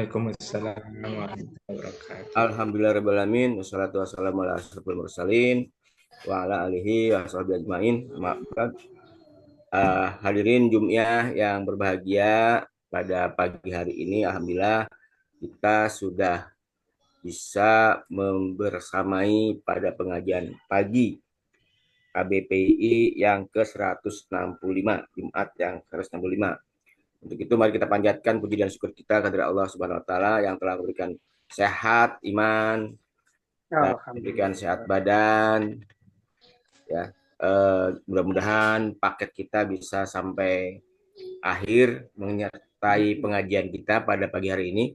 Waalaikumsalam warahmatullahi wabarakatuh. Alhamdulillahirrahmanirrahim. Wassalatu wassalamu ala asyrofil mursalin wa ala alihi wa sahbihi ajmain. Hadirin Jumiah yang berbahagia, pada pagi hari ini alhamdulillah kita sudah bisa membersamai pada pengajian pagi KBPI yang ke-165, Jumat yang ke-165. Untuk itu mari kita panjatkan puji dan syukur kita kepada Allah Subhanahu wa taala yang telah memberikan sehat iman dan memberikan sehat Alhamdulillah. badan, ya. Mudah-mudahan paket kita bisa sampai akhir menyertai pengajian kita pada pagi hari ini.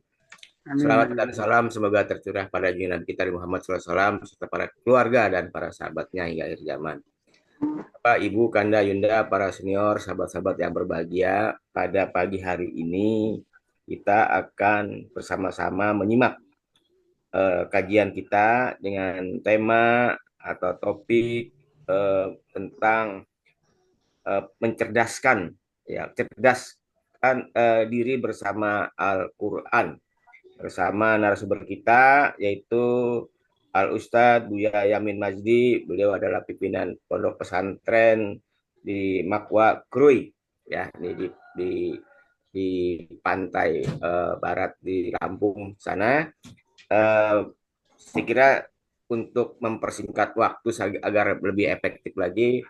Amin, Salawat dan amin. salam semoga tercurah pada junjungan kita Muhammad SAW serta para keluarga dan para sahabatnya hingga akhir zaman. Bapak, Ibu, Kanda, Yunda, para senior, sahabat-sahabat yang berbahagia, pada pagi hari ini kita akan bersama-sama menyimak kajian kita dengan tema atau topik tentang mencerdaskan, ya, cerdaskan diri bersama Al-Qur'an, bersama narasumber kita yaitu Al Ustadz Buya Yamin Majdi. Beliau adalah pimpinan pondok pesantren di Makwa Krui, ya, ini di pantai barat di Lampung sana. Saya kira untuk mempersingkat waktu agar lebih efektif lagi,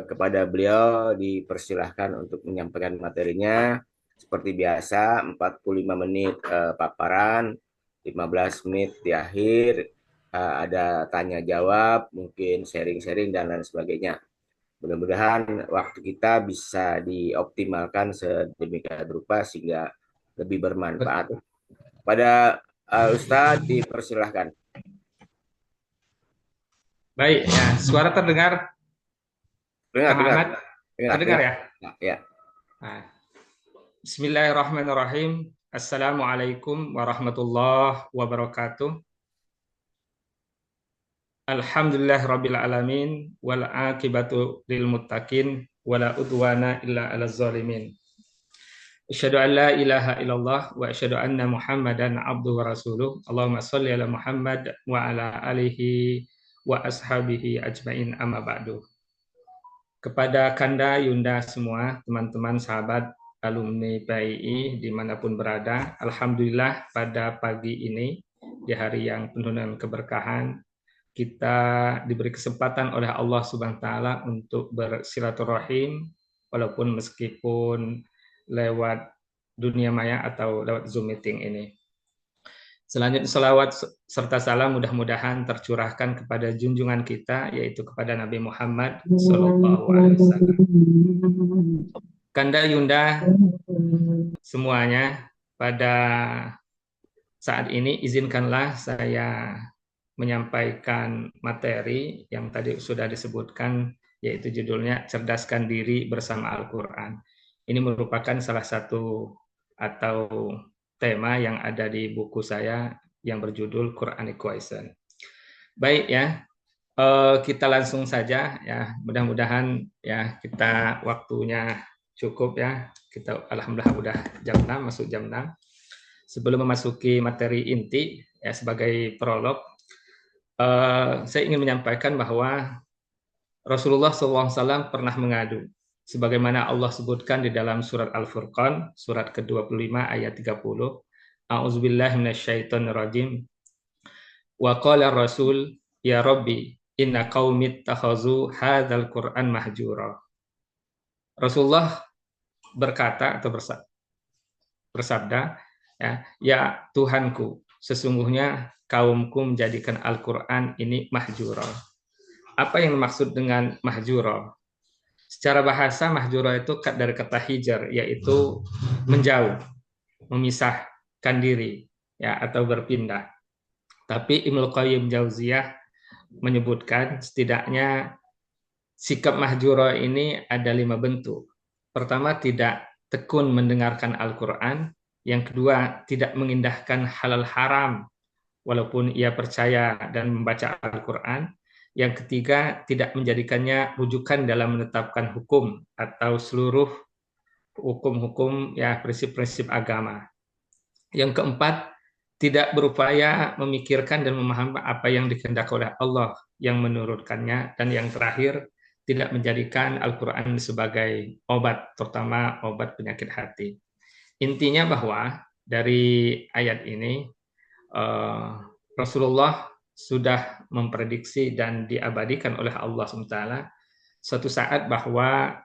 kepada beliau dipersilahkan untuk menyampaikan materinya. Seperti biasa, 45 menit paparan, 15 menit di akhir ada tanya jawab, mungkin sharing-sharing dan lain sebagainya. Mudah-mudahan waktu kita bisa dioptimalkan sedemikian rupa sehingga lebih bermanfaat. Betul. Pada Ustadz dipersilahkan. Baik, ya. Suara terdengar, Dengar, Kang dengar, Ahmad? dengar, Terdengar dengar. ya? Ya, ya. Nah, Bismillahirrahmanirrahim. Assalamualaikum warahmatullahi wabarakatuh. Alhamdulillah rabbil alamin wal akibatu lil muttaqin wala udwana illa 'alal zalimin. Asyhadu an la ilaha illallah wa asyhadu anna Muhammadan abduhu wa rasuluh. Allahumma shalli ala Muhammad wa ala alihi wa ashabihi ajmain amma ba'du. Kepada Kanda, Yunda semua, teman-teman sahabat alumni PII dimanapun berada, Alhamdulillah pada pagi ini, di hari yang penuh dengan keberkahan, kita diberi kesempatan oleh Allah Subhanahu wa taala untuk bersilaturahim walaupun meskipun lewat dunia maya atau lewat Zoom meeting ini. Selanjutnya salawat serta salam mudah-mudahan tercurahkan kepada junjungan kita yaitu kepada Nabi Muhammad SAW. Kanda Yunda semuanya, pada saat ini izinkanlah saya menyampaikan materi yang tadi sudah disebutkan, yaitu judulnya Cerdaskan Diri Bersama Al-Quran. Ini merupakan salah satu atau tema yang ada di buku saya yang berjudul Quranic Question. Baik ya, kita langsung saja ya. Mudah-mudahan ya kita waktunya cukup ya. Kita alhamdulillah udah jam 6, masuk jam 6. Sebelum memasuki materi inti ya, sebagai prolog, saya ingin menyampaikan bahwa Rasulullah SAW pernah mengadu, sebagaimana Allah sebutkan di dalam surat Al-Furqan, surat ke-25 ayat 30. A'udzubillahi minasyaitonirrajim. Wa qala Rasul, ya Rabbi, inna qaumi takhazu hadzal Qur'an mahjura. Rasulullah berkata atau bersabda, ya Tuhanku, sesungguhnya kaumku menjadikan Al-Quran ini mahjura. Apa yang dimaksud dengan mahjura? Secara bahasa mahjura itu dari kata hijar, yaitu menjauh, memisahkan diri, ya, atau berpindah. Tapi Ibnu Qayyim Jauziyah menyebutkan setidaknya sikap mahjura ini ada 5 bentuk. Pertama, tidak tekun mendengarkan Al-Quran. Yang kedua, tidak mengindahkan halal haram walaupun ia percaya dan membaca Al-Quran. Yang ketiga, tidak menjadikannya rujukan dalam menetapkan hukum atau seluruh hukum-hukum ya prinsip-prinsip agama. Yang keempat, tidak berupaya memikirkan dan memahami apa yang dikehendaki oleh Allah yang menurunkannya. Dan yang terakhir, tidak menjadikan Al-Quran sebagai obat, terutama obat penyakit hati. Intinya bahwa dari ayat ini, Rasulullah sudah memprediksi dan diabadikan oleh Allah SWT suatu saat bahwa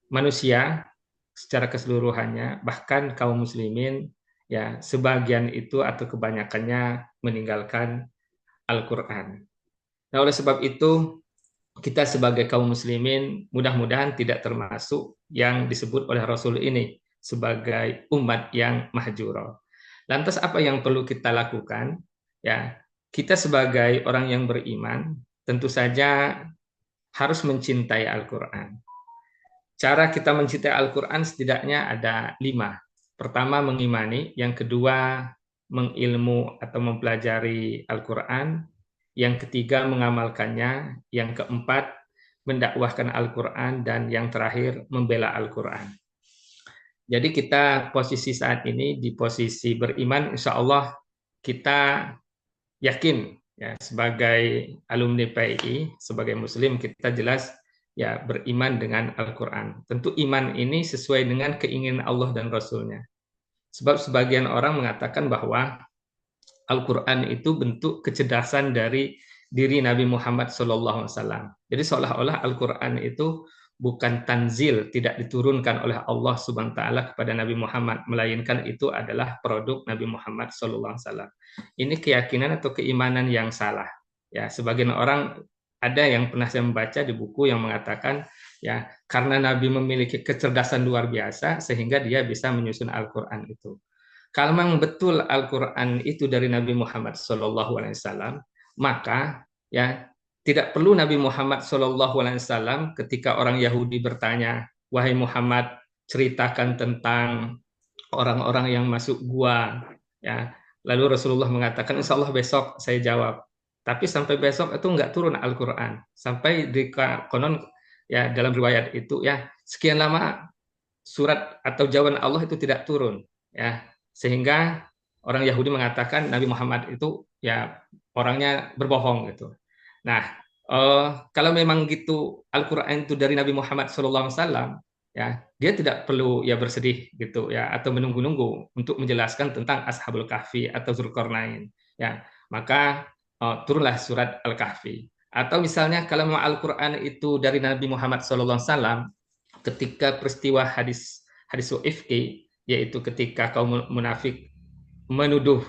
manusia secara keseluruhannya, bahkan kaum muslimin, ya sebagian itu atau kebanyakannya meninggalkan Al-Quran. Nah, oleh sebab itu kita sebagai kaum muslimin mudah-mudahan tidak termasuk yang disebut oleh Rasul ini sebagai umat yang mahjuro. Lantas apa yang perlu kita lakukan? Ya, kita sebagai orang yang beriman tentu saja harus mencintai Al-Quran. Cara kita mencintai Al-Quran setidaknya ada 5. Pertama, mengimani. Yang kedua, mengilmu atau mempelajari Al-Quran. Yang ketiga, mengamalkannya. Yang keempat, mendakwahkan Al-Quran. Dan yang terakhir, membela Al-Quran. Jadi kita posisi saat ini di posisi beriman, insya Allah kita yakin ya sebagai alumni PII, sebagai muslim kita jelas ya beriman dengan Al-Quran. Tentu iman ini sesuai dengan keinginan Allah dan Rasulnya. Sebab sebagian orang mengatakan bahwa Al-Quran itu bentuk kecerdasan dari diri Nabi Muhammad SAW. Jadi seolah-olah Al-Quran itu bukan tanzil, tidak diturunkan oleh Allah Subhanahu wa taala kepada Nabi Muhammad, melainkan itu adalah produk Nabi Muhammad SAW. Ini keyakinan atau keimanan yang salah. Ya, sebagian orang ada yang pernah saya membaca di buku yang mengatakan ya karena Nabi memiliki kecerdasan luar biasa sehingga dia bisa menyusun Al-Quran itu. Kalau memang betul Al-Quran itu dari Nabi Muhammad SAW, maka ya tidak perlu Nabi Muhammad SAW ketika orang Yahudi bertanya, wahai Muhammad, ceritakan tentang orang-orang yang masuk gua. Ya, lalu Rasulullah mengatakan, Insya Allah besok saya jawab. Tapi sampai besok itu nggak turun Al-Quran. Sampai di konon ya dalam riwayat itu ya sekian lama surat atau jawaban Allah itu tidak turun. Ya, sehingga orang Yahudi mengatakan Nabi Muhammad itu ya orangnya berbohong gitu. Nah, kalau memang gitu Al-Quran itu dari Nabi Muhammad SAW, ya dia tidak perlu ya bersedih gitu ya atau menunggu-nunggu untuk menjelaskan tentang Ashabul Kahfi atau Zulkarnain. Ya, maka turunlah surat Al-Kahfi. Atau misalnya kalau memang Al-Quran itu dari Nabi Muhammad SAW, ketika peristiwa hadis hadis ifki, yaitu ketika kaum munafik menuduh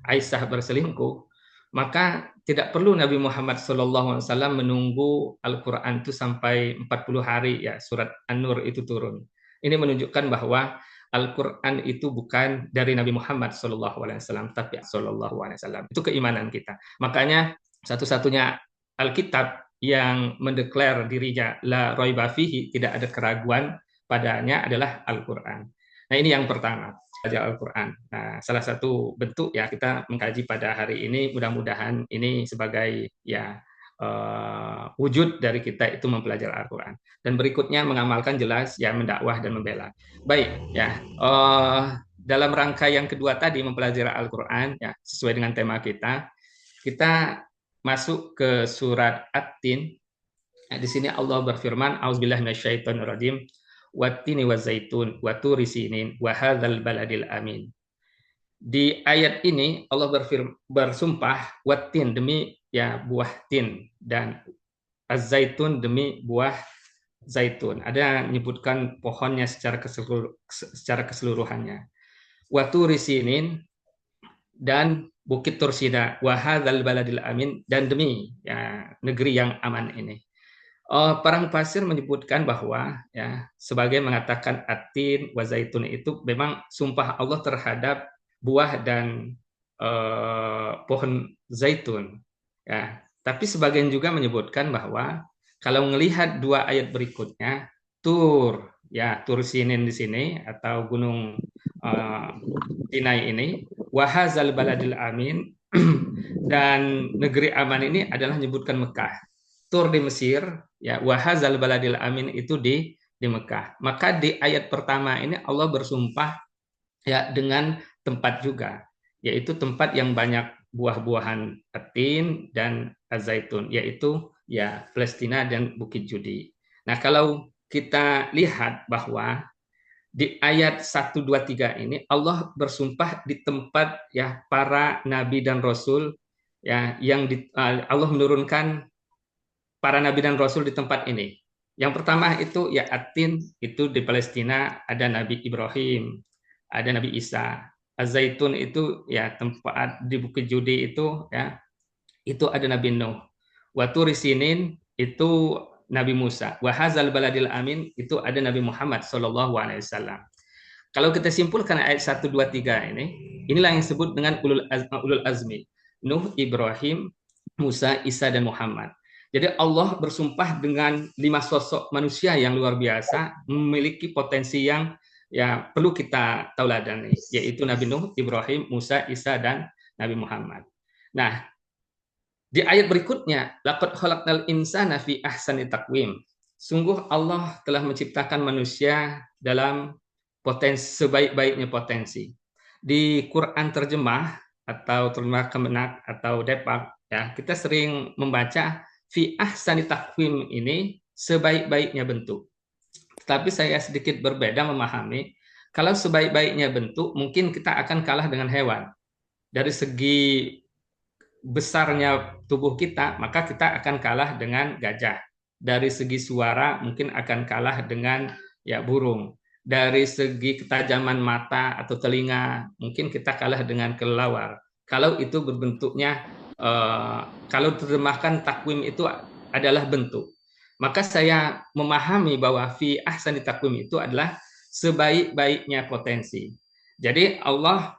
Aisyah berselingkuh, maka tidak perlu Nabi Muhammad SAW menunggu Al-Quran itu sampai 40 hari ya surat An-Nur itu turun. Ini menunjukkan bahwa Al-Quran itu bukan dari Nabi Muhammad SAW, tapi SAW. Itu keimanan kita. Makanya satu-satunya Alkitab yang mendeklar dirinya la raiba fihi, tidak ada keraguan padanya adalah Al-Quran. Nah ini yang pertama belajar Al-Quran. Nah, salah satu bentuk ya kita mengkaji pada hari ini, mudah-mudahan ini sebagai ya wujud dari kita itu mempelajari Al-Quran. Dan berikutnya mengamalkan jelas ya mendakwah dan membela. Baik ya, dalam rangka yang kedua tadi mempelajari Al-Quran ya sesuai dengan tema kita, kita masuk ke surat At-Tin. Nah, di sini Allah berfirman, Auzubillahi minasyaitonirrajim, wattini wazaitun waturi sinin wa hadzal baladil amin. Di ayat ini Allah bersumpah wattin demi ya buah tin dan az-zaitun demi buah zaitun. Ada menyebutkan pohonnya secara keseluruhannya. Waturi sinin dan Bukit Tursida wa hadzal baladil amin dan demi ya negeri yang aman ini. Para mufassir menyebutkan bahwa ya sebagai mengatakan atin wa zaitun itu memang sumpah Allah terhadap buah dan pohon zaitun ya. Tapi sebagian juga menyebutkan bahwa kalau melihat dua ayat berikutnya, Tur ya Tur Sinin di sini atau gunung Sinai ini, wahazal baladil amin dan negeri aman ini adalah menyebutkan Mekah. Tur di Mesir, ya wahazal baladil amin itu di Mekah. Maka di ayat pertama ini Allah bersumpah ya dengan tempat juga, yaitu tempat yang banyak buah-buahan tin dan zaitun, yaitu ya Palestina dan Bukit Judi. Nah, kalau kita lihat bahwa di ayat 1 2 3 ini Allah bersumpah di tempat ya para nabi dan rasul ya yang Allah menurunkan para nabi dan rasul di tempat ini. Yang pertama itu ya Atin, itu di Palestina ada Nabi Ibrahim, ada Nabi Isa. Az-Zaitun itu ya tempat di Bukit Judi itu ya itu ada Nabi Nuh. Wa Turisinin itu Nabi Musa. Wa Hazal Baladil Amin itu ada Nabi Muhammad sallallahu alaihi wasallam. Kalau kita simpulkan ayat 1 2 3 ini, inilah yang disebut dengan ulul azmi. Nuh, Ibrahim, Musa, Isa dan Muhammad. Jadi Allah bersumpah dengan 5 sosok manusia yang luar biasa, memiliki potensi yang ya perlu kita tauladani, yaitu Nabi Nuh, Ibrahim, Musa, Isa dan Nabi Muhammad. Nah, di ayat berikutnya, laqad khalaqnal insana fi ahsani taqwim. Sungguh Allah telah menciptakan manusia dalam potensi sebaik-baiknya potensi. Di Quran terjemah atau terjemah Kemenak atau Depak ya, kita sering membaca fi ahsani taqwim ini sebaik-baiknya bentuk. Tetapi saya sedikit berbeda memahami kalau sebaik-baiknya bentuk mungkin kita akan kalah dengan hewan. Dari segi besarnya tubuh kita, maka kita akan kalah dengan gajah. Dari segi suara mungkin akan kalah dengan ya burung. Dari segi ketajaman mata atau telinga mungkin kita kalah dengan kelelawar. Kalau itu berbentuknya kalau terjemahkan takwim itu adalah bentuk. Maka saya memahami bahwa fi ahsani takwim itu adalah sebaik-baiknya potensi. Jadi Allah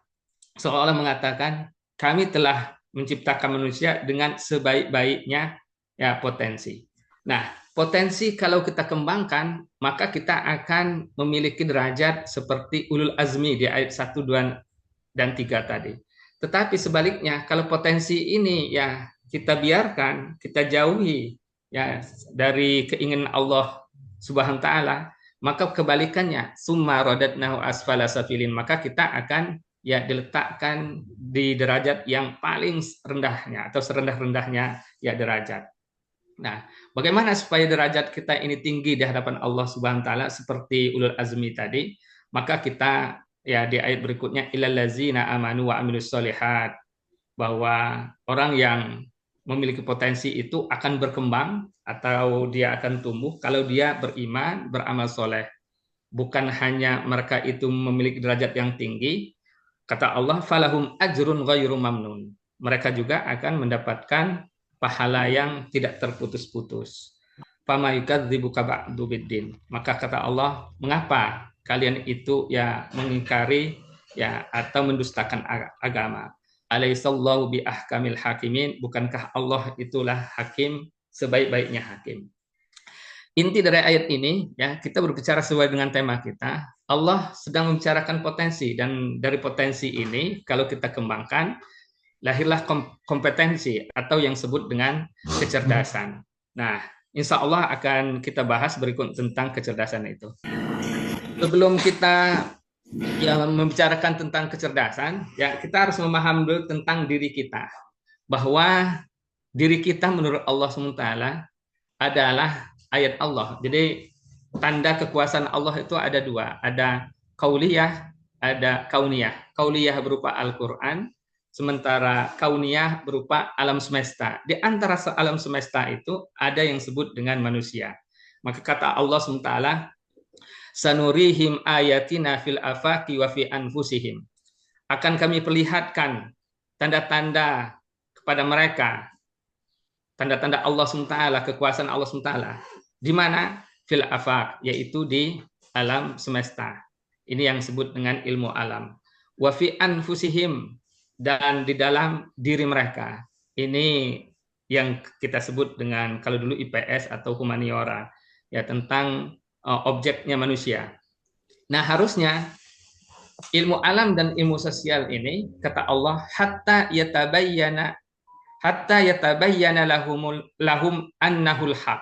seolah mengatakan kami telah menciptakan manusia dengan sebaik-baiknya ya potensi. Nah, potensi kalau kita kembangkan, maka kita akan memiliki derajat seperti ulul azmi di ayat 1, 2, dan 3 tadi. Tetapi sebaliknya, kalau potensi ini ya kita biarkan, kita jauhi ya dari keinginan Allah Subhanahu wa taala, maka kebalikannya, summa radatnahu asfala safilin, maka kita akan ya diletakkan di derajat yang paling rendahnya atau serendah-rendahnya ya derajat. Nah, bagaimana supaya derajat kita ini tinggi di hadapan Allah Subhanahu wa taala seperti ulul azmi tadi? Maka kita ya di ayat berikutnya ilal ladzina amanu wa amilus solihat, bahwa orang yang memiliki potensi itu akan berkembang atau dia akan tumbuh kalau dia beriman, beramal soleh. Bukan hanya mereka itu memiliki derajat yang tinggi, kata Allah, falahum ajrun ghairu mamnun. Mereka juga akan mendapatkan pahala yang tidak terputus-putus. Fama yukadzibuka ba'du biddin. Maka kata Allah, mengapa kalian itu ya mengingkari ya atau mendustakan agama? Alaihissallahu bi ahkamil hakimin. Bukankah Allah itulah hakim sebaik-baiknya hakim? Inti dari ayat ini ya kita berbicara sesuai dengan tema kita. Allah sedang membicarakan potensi dan dari potensi ini kalau kita kembangkan lahirlah kompetensi atau yang disebut dengan kecerdasan. Nah, insya Allah akan kita bahas berikut tentang kecerdasan itu. Sebelum kita ya membicarakan tentang kecerdasan, ya kita harus memahami dulu tentang diri kita. Bahwa diri kita menurut Allah SWT adalah ayat Allah. Jadi tanda kekuasaan Allah itu ada dua. Ada kauliyah, ada kauniyah. Kauliyah berupa Al-Quran, sementara kauniyah berupa alam semesta. Di antara alam semesta itu ada yang disebut dengan manusia. Maka kata Allah SWT, sanurihim ayatina fil afaqi wa fi anfusihim. Akan kami perlihatkan tanda-tanda kepada mereka, tanda-tanda Allah SWT, kekuasaan Allah SWT. Di mana? Fil afaq, yaitu di alam semesta. Ini yang disebut dengan ilmu alam. Wa fi anfusihim, dan di dalam diri mereka. Ini yang kita sebut dengan kalau dulu IPS atau humaniora, ya tentang objeknya manusia. Nah, harusnya ilmu alam dan ilmu sosial ini kata Allah hatta yatabayyana lahum annahul haq,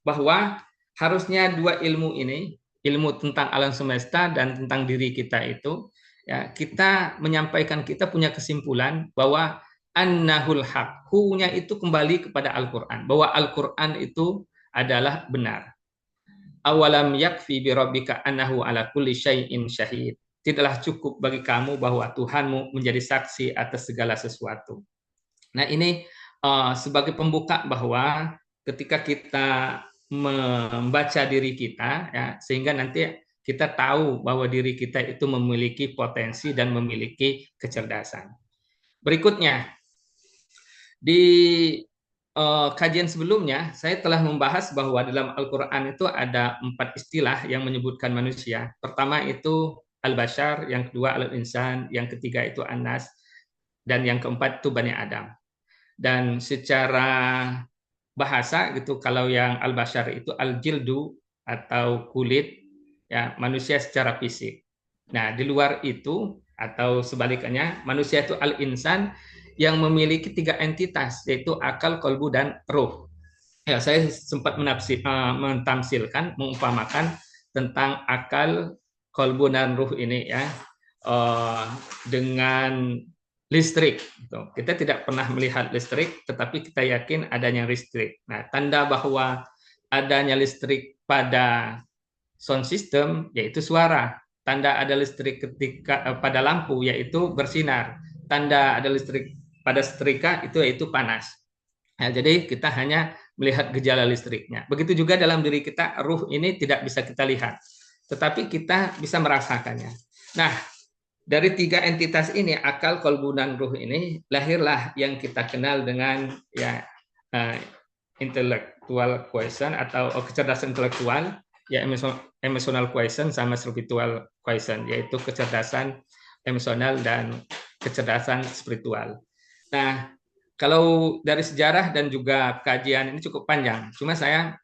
bahwa harusnya dua ilmu ini, ilmu tentang alam semesta dan tentang diri kita itu ya, kita menyampaikan, kita punya kesimpulan bahwa annahul haq, hu-nya itu kembali kepada Al-Qur'an, bahwa Al-Qur'an itu adalah benar. Awalam yakfi bi rabbika annahu ala kulli syai'in syahid. Tidaklah cukup bagi kamu bahwa Tuhanmu menjadi saksi atas segala sesuatu. Nah, ini sebagai pembuka bahwa ketika kita membaca diri kita, ya, sehingga nanti kita tahu bahwa diri kita itu memiliki potensi dan memiliki kecerdasan. Berikutnya, di kajian sebelumnya, saya telah membahas bahwa dalam Al-Quran itu ada 4 istilah yang menyebutkan manusia. Pertama itu Al-Bashar, yang kedua Al-Insan, yang ketiga itu An-Nas, dan yang keempat itu Bani Adam. Dan secara bahasa gitu, kalau yang Al-Bashar itu Al-Jildu atau kulit, ya, manusia secara fisik. Nah, di luar itu atau sebaliknya, manusia itu Al-Insan yang memiliki 3 entitas, yaitu akal, kolbu, dan ruh. Ya, saya sempat mentamsilkan, mengumpamakan tentang akal, kolbu, dan ruh ini, ya, dengan listrik. Kita tidak pernah melihat listrik, tetapi kita yakin adanya listrik. Nah, tanda bahwa adanya listrik pada sound system yaitu suara. Tanda ada listrik ketika pada lampu yaitu bersinar. Tanda ada listrik pada setrika itu yaitu panas. Nah, jadi kita hanya melihat gejala listriknya. Begitu juga dalam diri kita, ruh ini tidak bisa kita lihat, tetapi kita bisa merasakannya. Nah, dari 3 entitas ini, akal, kolbu, dan ruh ini, lahirlah yang kita kenal dengan, ya, intellectual quotient atau kecerdasan intelektual, ya, emotional quotient sama spiritual quotient, yaitu kecerdasan emosional dan kecerdasan spiritual. Nah, kalau dari sejarah dan juga kajian ini cukup panjang, cuma saya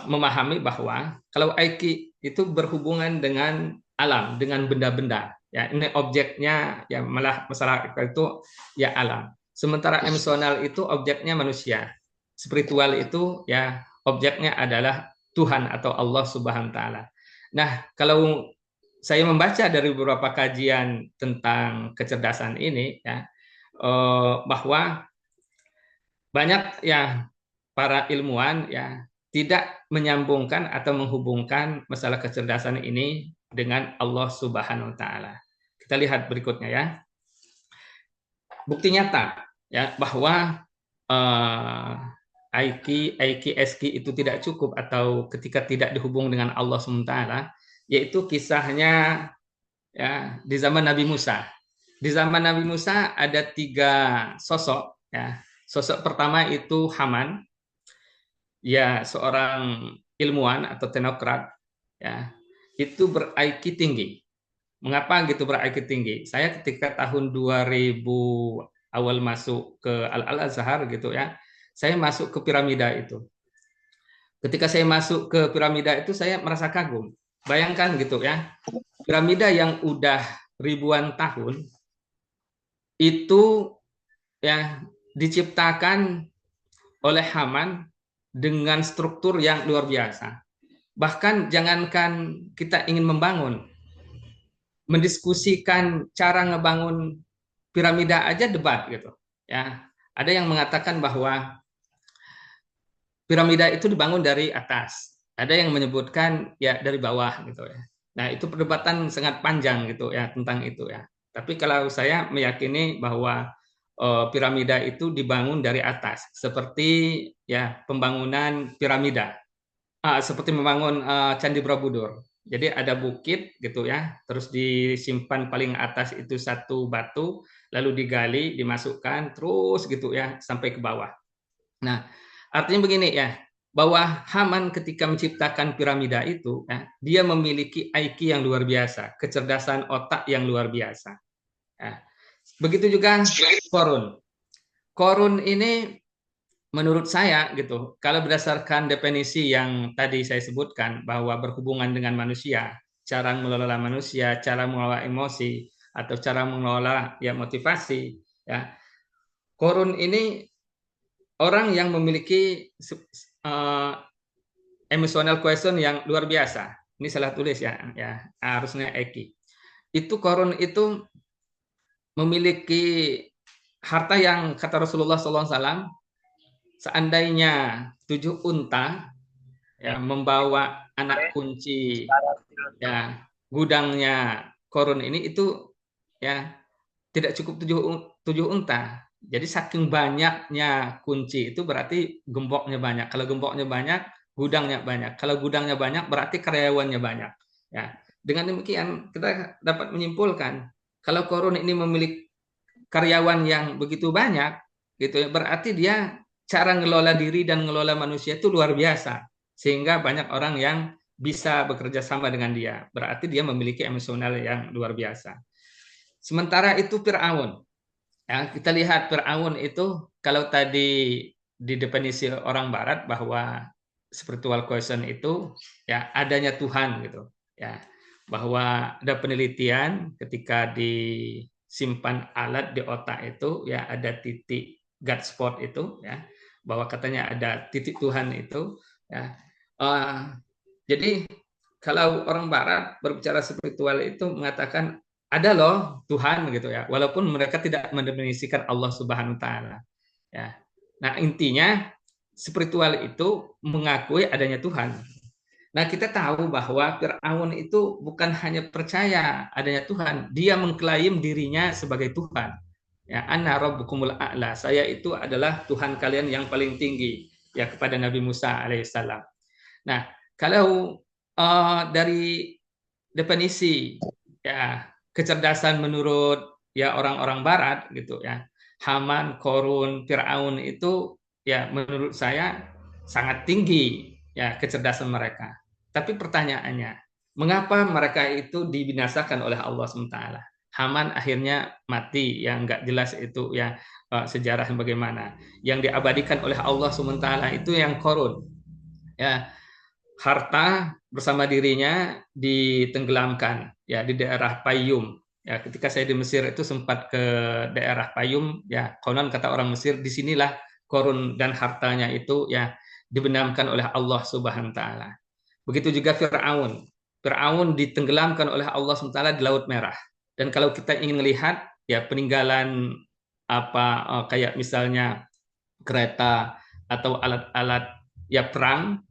memahami bahwa kalau Aiki itu berhubungan dengan alam, dengan benda-benda. Ya, ini objeknya ya malah masalah itu ya alam. Sementara emosional itu objeknya manusia. Spiritual itu ya objeknya adalah Tuhan atau Allah Subhanahu wa taala. Nah, kalau saya membaca dari beberapa kajian tentang kecerdasan ini, ya, bahwa banyak ya para ilmuwan ya tidak menyambungkan atau menghubungkan masalah kecerdasan ini dengan Allah Subhanahu wa taala. Kita lihat berikutnya, ya. Bukti nyata ya bahwa IQ, SQ itu tidak cukup atau ketika tidak dihubung dengan Allah Subhanahu wa taala, yaitu kisahnya ya di zaman Nabi Musa. Di zaman Nabi Musa ada 3 sosok, ya. Sosok pertama itu Haman, ya, seorang ilmuwan atau teknokrat, ya, itu ber-IQ tinggi. Mengapa gitu ber-IQ tinggi? Saya ketika tahun 2000 awal masuk ke Al-Azhar gitu, ya, saya masuk ke piramida itu. Ketika saya masuk ke piramida itu saya merasa kagum. Bayangkan gitu, ya, piramida yang udah ribuan tahun itu ya diciptakan oleh Haman dengan struktur yang luar biasa. Bahkan jangankan kita ingin membangun, mendiskusikan cara ngebangun piramida aja debat gitu. Ya, ada yang mengatakan bahwa piramida itu dibangun dari atas, ada yang menyebutkan ya dari bawah gitu ya. Nah, itu perdebatan sangat panjang gitu ya tentang itu ya. Tapi kalau saya meyakini bahwa piramida itu dibangun dari atas, seperti ya pembangunan piramida. Seperti membangun Candi Borobudur. Jadi ada bukit gitu ya, terus disimpan paling atas itu satu batu, lalu digali, dimasukkan terus gitu ya sampai ke bawah. Nah, artinya begini ya, bahwa Haman ketika menciptakan piramida itu, ya, dia memiliki IQ yang luar biasa, kecerdasan otak yang luar biasa. Ya. Begitu juga Korun. Korun ini menurut saya gitu, kalau berdasarkan definisi yang tadi saya sebutkan bahwa berhubungan dengan manusia, cara mengelola manusia, cara mengelola emosi atau cara mengelola ya motivasi, ya. Korun ini orang yang memiliki emotional question yang luar biasa. Ini salah tulis ya, ya harusnya Eki. itu Korun itu memiliki harta yang kata Rasulullah SAW, seandainya 7 unta ya membawa anak kunci ya gudangnya Korun ini itu ya tidak cukup 7 unta. Jadi saking banyaknya kunci itu berarti gemboknya banyak. Kalau gemboknya banyak, gudangnya banyak. Kalau gudangnya banyak, berarti karyawannya banyak. Ya, dengan demikian kita dapat menyimpulkan kalau Korun ini memiliki karyawan yang begitu banyak, gitu ya, berarti dia cara ngelola diri dan ngelola manusia itu luar biasa, sehingga banyak orang yang bisa bekerja sama dengan dia. Berarti dia memiliki emosional yang luar biasa. Sementara itu Fir'aun, ya, kita lihat Fir'aun itu kalau tadi di definisi orang Barat bahwa spiritual question itu ya adanya Tuhan gitu, ya bahwa ada penelitian ketika disimpan alat di otak itu ya ada titik God spot itu ya bahwa katanya ada titik Tuhan itu ya. Uh, jadi kalau orang Barat berbicara spiritual itu mengatakan ada loh Tuhan gitu ya, walaupun mereka tidak mendefinisikan Allah Subhanahu wa taala. Ya. Nah, intinya spiritual itu mengakui adanya Tuhan. Nah, kita tahu bahwa Firaun itu bukan hanya percaya adanya Tuhan, dia mengklaim dirinya sebagai Tuhan. Ya, ana rabbukumul a'la. Saya itu adalah Tuhan kalian yang paling tinggi ya kepada Nabi Musa alaihissalam. Nah, kalau dari definisi ya kecerdasan menurut ya orang-orang Barat gitu ya, Haman, Korun, Firaun itu ya menurut saya sangat tinggi ya kecerdasan mereka. Tapi pertanyaannya, mengapa mereka itu dibinasakan oleh Allah SWT? Haman akhirnya mati, yang nggak jelas itu ya sejarah bagaimana. Yang diabadikan oleh Allah SWT itu yang Korun. Ya, harta bersama dirinya ditenggelamkan ya di daerah Payum. Ya, ketika saya di Mesir itu sempat ke daerah Payum, ya konon kata orang Mesir disinilah korun dan hartanya itu ya dibenamkan oleh Allah Subhanahu wa taala. Begitu juga Firaun. Firaun ditenggelamkan oleh Allah Subhanahu wa taala di Laut Merah. Dan kalau kita ingin melihat ya peninggalan apa kayak misalnya kereta atau alat-alat ya perang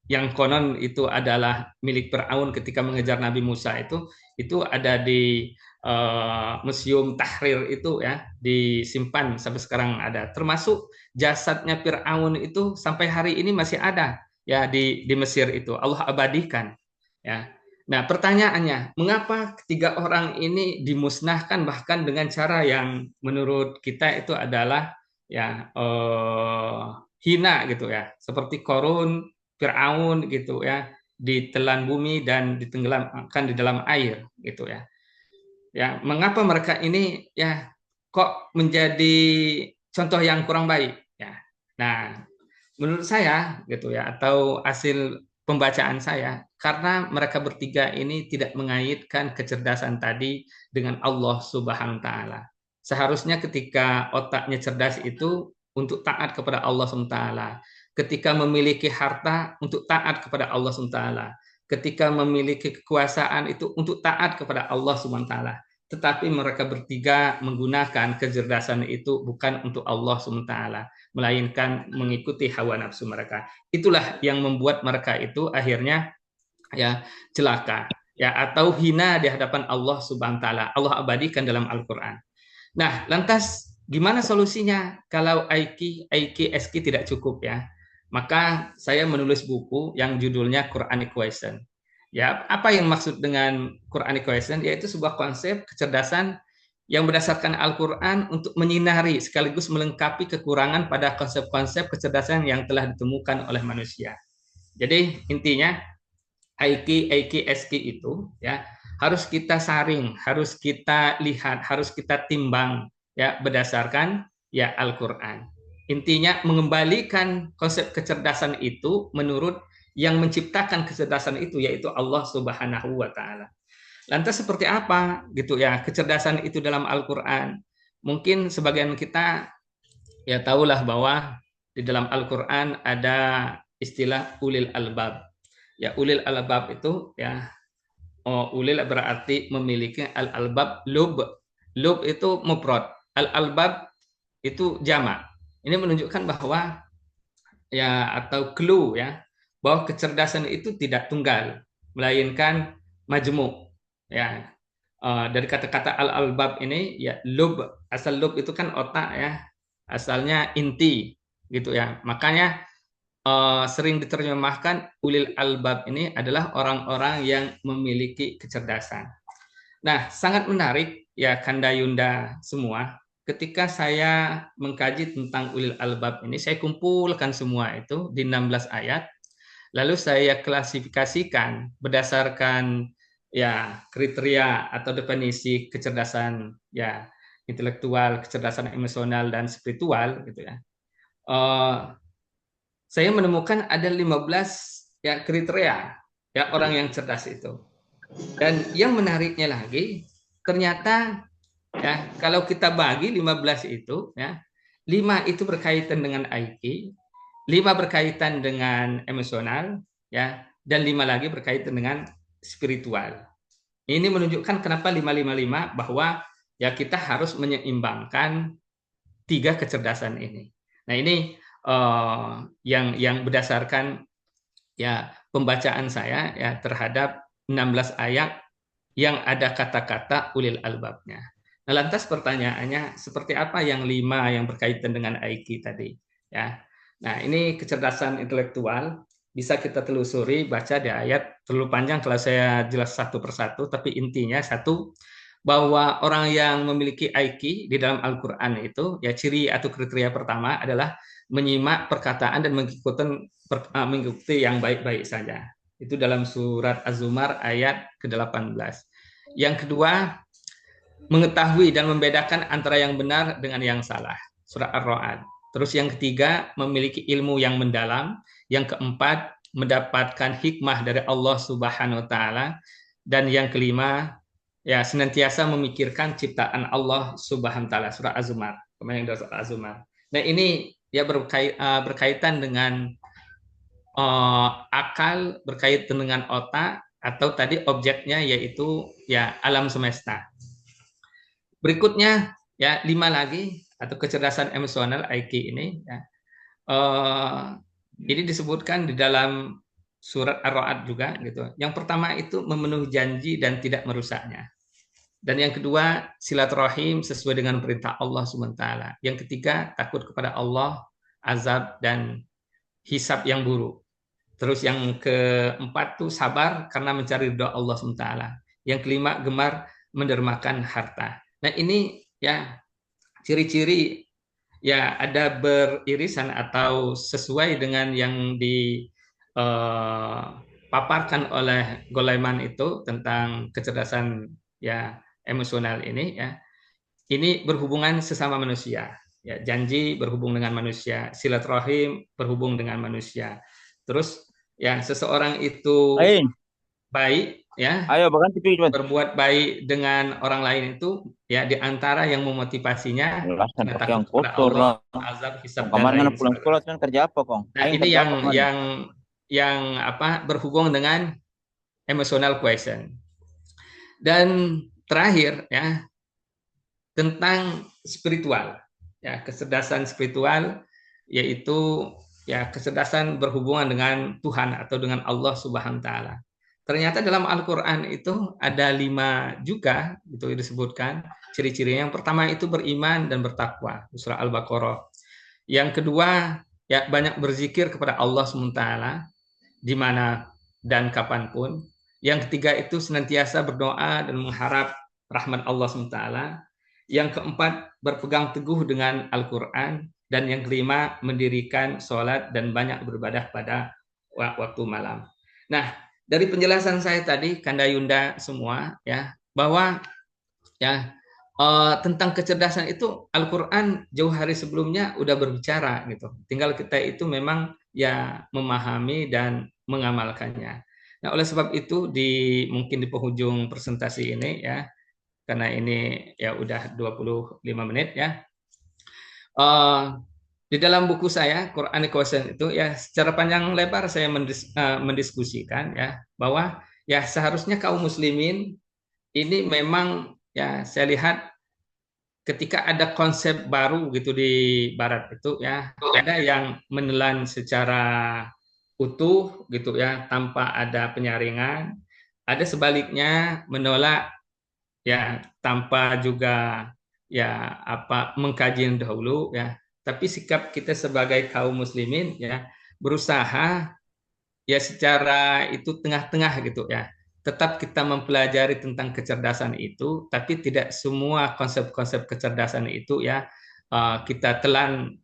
yang konon itu adalah milik Firaun ketika mengejar Nabi Musa itu ada di Museum Tahrir itu ya disimpan sampai sekarang ada, termasuk jasadnya Firaun itu sampai hari ini masih ada ya di Mesir itu Allah abadikan ya. Nah, pertanyaannya, mengapa ketiga orang ini dimusnahkan bahkan dengan cara yang menurut kita itu adalah ya hina gitu ya, seperti Korun, Firaun gitu ya, ditelan bumi dan ditenggelamkan di dalam air gitu ya. Ya, mengapa mereka ini ya kok menjadi contoh yang kurang baik ya. Nah, menurut saya gitu ya atau hasil pembacaan saya karena mereka bertiga ini tidak mengaitkan kecerdasan tadi dengan Allah Subhanahu wa taala. Seharusnya ketika otaknya cerdas itu untuk taat kepada Allah Subhanahu wa taala. Ketika memiliki harta untuk taat kepada Allah Subhanahu wa taala. Ketika memiliki kekuasaan itu untuk taat kepada Allah Subhanahu wa taala. Tetapi mereka bertiga menggunakan kecerdasan itu bukan untuk Allah Subhanahu wa taala, melainkan mengikuti hawa nafsu mereka. Itulah yang membuat mereka itu akhirnya ya celaka ya atau hina di hadapan Allah Subhanahu wa taala. Allah abadikan dalam Al-Qur'an. Nah, lantas gimana solusinya kalau IQ, SQ tidak cukup ya? Maka saya menulis buku yang judulnya Quranic Question. Ya, apa yang maksud dengan Quranic Question? Yaitu sebuah konsep kecerdasan yang berdasarkan Al-Quran untuk menyinari sekaligus melengkapi kekurangan pada konsep-konsep kecerdasan yang telah ditemukan oleh manusia. Jadi intinya IQ, SQ itu ya harus kita saring, harus kita lihat, harus kita timbang ya berdasarkan ya Al-Quran. Intinya mengembalikan konsep kecerdasan itu menurut yang menciptakan kecerdasan itu yaitu Allah Subhanahu wa taala. Lantas seperti apa gitu ya kecerdasan itu dalam Al-Qur'an? Mungkin sebagian kita ya tahulah bahwa di dalam Al-Qur'an ada istilah ulil albab. Ya ulil albab itu ya ulil berarti memiliki, al-albab lub. Lub itu mufrad, al-albab itu jamak. Ini menunjukkan bahwa ya, atau clue ya, bahwa kecerdasan itu tidak tunggal, melainkan majmuk. Ya, dari kata-kata al-albab ini ya, lub, asal lub itu kan otak ya, asalnya inti gitu ya. Makanya sering diterjemahkan ulil albab ini adalah orang-orang yang memiliki kecerdasan. Nah, sangat menarik ya Kanda Yunda semua. Ketika saya mengkaji tentang ulil albab ini, saya kumpulkan semua itu di 16 ayat, lalu saya klasifikasikan berdasarkan ya kriteria atau definisi kecerdasan ya intelektual, kecerdasan emosional dan spiritual gitu ya. Saya menemukan ada 15 ya kriteria ya orang yang cerdas itu. Dan yang menariknya lagi, ternyata ya kalau kita bagi 15 itu ya, 5 itu berkaitan dengan IQ, 5 berkaitan dengan emosional ya, dan 5 lagi berkaitan dengan spiritual. Ini menunjukkan kenapa 555, bahwa ya kita harus menyeimbangkan 3 kecerdasan ini. Nah, ini yang berdasarkan ya pembacaan saya ya terhadap 16 ayat yang ada kata-kata ulil albabnya. Nah, lantas pertanyaannya, seperti apa yang 5 yang berkaitan dengan IQ tadi? Ya, nah ini kecerdasan intelektual bisa kita telusuri, baca di ayat, terlalu panjang kalau saya jelas satu persatu, tapi intinya satu, bahwa orang yang memiliki IQ di dalam Al-Quran itu, ya ciri atau kriteria pertama adalah menyimak perkataan dan mengikuti yang baik-baik saja. Itu dalam surat Az-Zumar ayat ke-18. Yang kedua, mengetahui dan membedakan antara yang benar dengan yang salah. Surat Ar-Ra'd. Terus yang ketiga, memiliki ilmu yang mendalam. Yang keempat, mendapatkan hikmah dari Allah Subhanahu wa taala. Dan yang kelima, ya senantiasa memikirkan ciptaan Allah Subhanahu wa taala. Surat Az-Zumar. Kemarin surat Az-Zumar. Nah, ini ya berkaitan dengan akal, berkaitan dengan otak, atau tadi objeknya yaitu ya alam semesta. Berikutnya ya 5 lagi, atau kecerdasan emosional IQ ini ya. Ini disebutkan di dalam surat Ar-Ra'd juga gitu. Yang pertama itu memenuhi janji dan tidak merusaknya. Dan yang kedua, silaturahim sesuai dengan perintah Allah SWT. Yang ketiga, takut kepada Allah, azab dan hisab yang buruk. Terus yang keempat tuh sabar karena mencari doa Allah SWT. Yang kelima, gemar mendermakan harta. Nah, ini ya ciri-ciri ya ada beririsan atau sesuai dengan yang dipaparkan oleh Goleman itu tentang kecerdasan ya emosional ini ya. Ini berhubungan sesama manusia. Ya, janji berhubung dengan manusia, silaturahim berhubung dengan manusia. Terus ya seseorang itu Ain, baik ya, ayo bahkan TV cuman. berbuat baik dengan orang lain itu ya di antara yang memotivasinya Jelasan karena pakai takut yang kepada kotor Allah, lah. azab, hisab dan Kemarin kan lain pulang sekolah sebagainya. kan kerja apa kong? Nah, Aing ini kerja apa kemarin? yang apa berhubung dengan emotional question. Dan terakhir ya tentang spiritual. Ya, kecerdasan spiritual yaitu ya kecerdasan berhubungan dengan Tuhan atau dengan Allah Subhanahu wa taala. Ternyata dalam Al-Qur'an itu ada 5 juga itu disebutkan ciri-cirinya. Yang pertama itu beriman dan bertakwa, surah Al-Baqarah. Yang kedua ya banyak berzikir kepada Allah Subhanahu wa taala di mana dan kapanpun. Yang ketiga itu senantiasa berdoa dan mengharap rahmat Allah SWT. Yang keempat, berpegang teguh dengan Al-Quran. Dan yang kelima, mendirikan sholat dan banyak beribadah pada waktu malam. Nah, dari penjelasan saya tadi, Kanda Yunda semua, ya, bahwa ya tentang kecerdasan itu Al-Quran jauh hari sebelumnya udah berbicara gitu. Tinggal kita itu memang ya memahami dan mengamalkannya. Nah, oleh sebab itu mungkin di penghujung presentasi ini ya, karena ini ya udah 25 menit ya. Di dalam buku saya Quranic Question itu ya secara panjang lebar saya mendiskusikan ya bahwa ya seharusnya kaum muslimin ini memang ya saya lihat ketika ada konsep baru gitu di barat itu ya ada yang menelan secara utuh gitu ya tanpa ada penyaringan, ada sebaliknya menolak ya tanpa juga ya apa mengkaji yang dahulu ya. Tapi sikap kita sebagai kaum muslimin ya berusaha ya secara itu tengah-tengah gitu ya. Tetap kita mempelajari tentang kecerdasan itu, tapi tidak semua konsep-konsep kecerdasan itu ya kita telan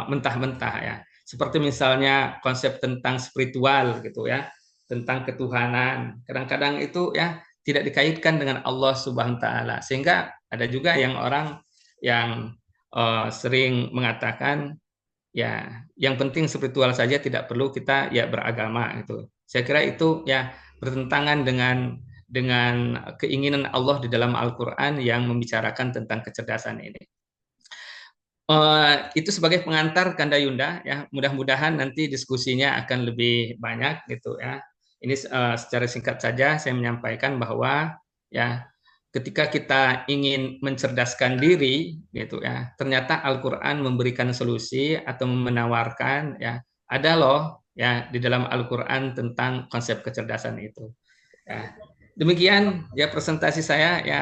mentah-mentah ya. Seperti misalnya konsep tentang spiritual gitu ya, tentang ketuhanan. Kadang-kadang itu ya tidak dikaitkan dengan Allah Subhanahu wa taala. Sehingga ada juga yang orang yang sering mengatakan ya yang penting spiritual saja, tidak perlu kita ya beragama itu. Saya kira itu ya bertentangan dengan keinginan Allah di dalam Al-Qur'an yang membicarakan tentang kecerdasan ini. Itu sebagai pengantar Kanda Yunda ya, mudah-mudahan nanti diskusinya akan lebih banyak gitu ya. Ini secara singkat saja saya menyampaikan bahwa ya ketika kita ingin mencerdaskan diri gitu ya, ternyata Al-Qur'an memberikan solusi atau menawarkan ya, ada loh ya di dalam Al-Qur'an tentang konsep kecerdasan itu. Ya. Demikian ya presentasi saya ya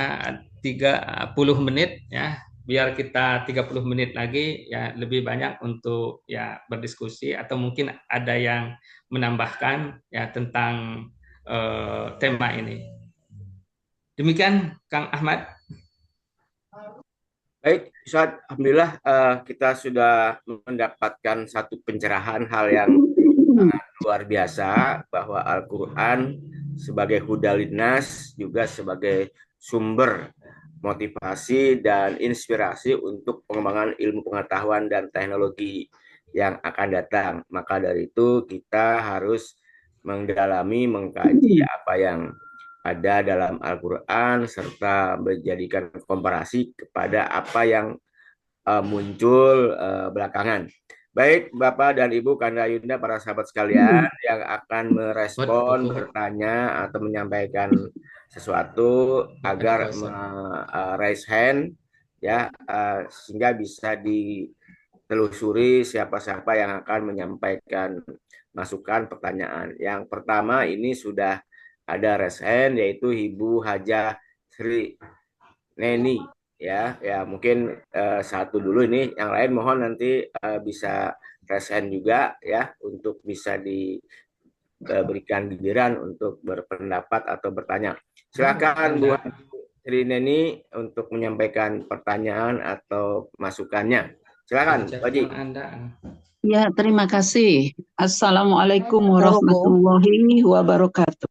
30 menit ya, biar kita 30 menit lagi ya lebih banyak untuk ya berdiskusi atau mungkin ada yang menambahkan ya tentang tema ini. Demikian Kang Ahmad. Baik, Ustaz, alhamdulillah kita sudah mendapatkan satu pencerahan hal yang luar biasa bahwa Al-Qur'an sebagai hudalinas juga sebagai sumber motivasi dan inspirasi untuk pengembangan ilmu pengetahuan dan teknologi yang akan datang. Maka dari itu kita harus mendalami, mengkaji apa yang ada dalam Al-Quran serta menjadikan komparasi kepada apa yang muncul belakangan. Baik, Bapak dan Ibu Kanda Yunda, para sahabat sekalian yang akan merespon, bertanya, atau menyampaikan sesuatu agar raise hand, ya, sehingga bisa ditelusuri siapa-siapa yang akan menyampaikan masukan pertanyaan. Yang pertama ini sudah ada raise hand, yaitu Ibu Hajah Sri Neni. Ya mungkin satu dulu ini, yang lain mohon nanti bisa resen juga ya untuk bisa diberikan giliran untuk berpendapat atau bertanya. Silakan Bu Sri Neni untuk menyampaikan pertanyaan atau masukannya. Silakan, Pak Haji. Ya, terima kasih. Assalamualaikum warahmatullahi wabarakatuh.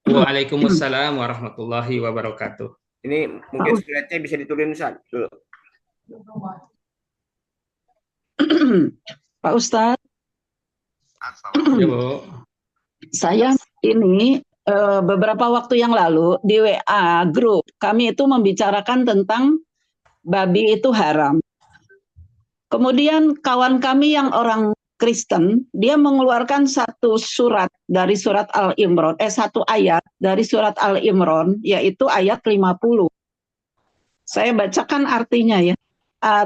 Waalaikumsalam warahmatullahi wabarakatuh. Ini mungkin slide-nya bisa diturunin Ustaz dulu. Pak Ustadz, ya, Bu. Saya ini beberapa waktu yang lalu di WA grup kami itu membicarakan tentang babi itu haram. Kemudian kawan kami yang orang Kristen, dia mengeluarkan satu surat dari surat Al-Imran, satu ayat dari surat Al-Imran, yaitu ayat 50. Saya bacakan artinya ya,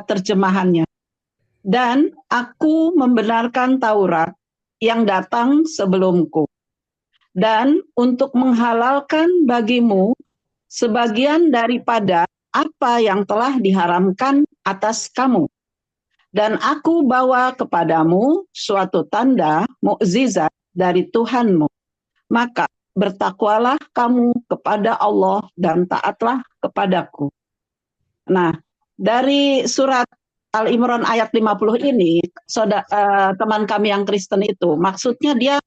terjemahannya. Dan aku membenarkan Taurat yang datang sebelumku. Dan untuk menghalalkan bagimu sebagian daripada apa yang telah diharamkan atas kamu. Dan aku bawa kepadamu suatu tanda mukjizat dari Tuhanmu. Maka bertakwalah kamu kepada Allah dan taatlah kepadaku. Nah, dari surat Al-Imran ayat 50 ini, teman kami yang Kristen itu, maksudnya dia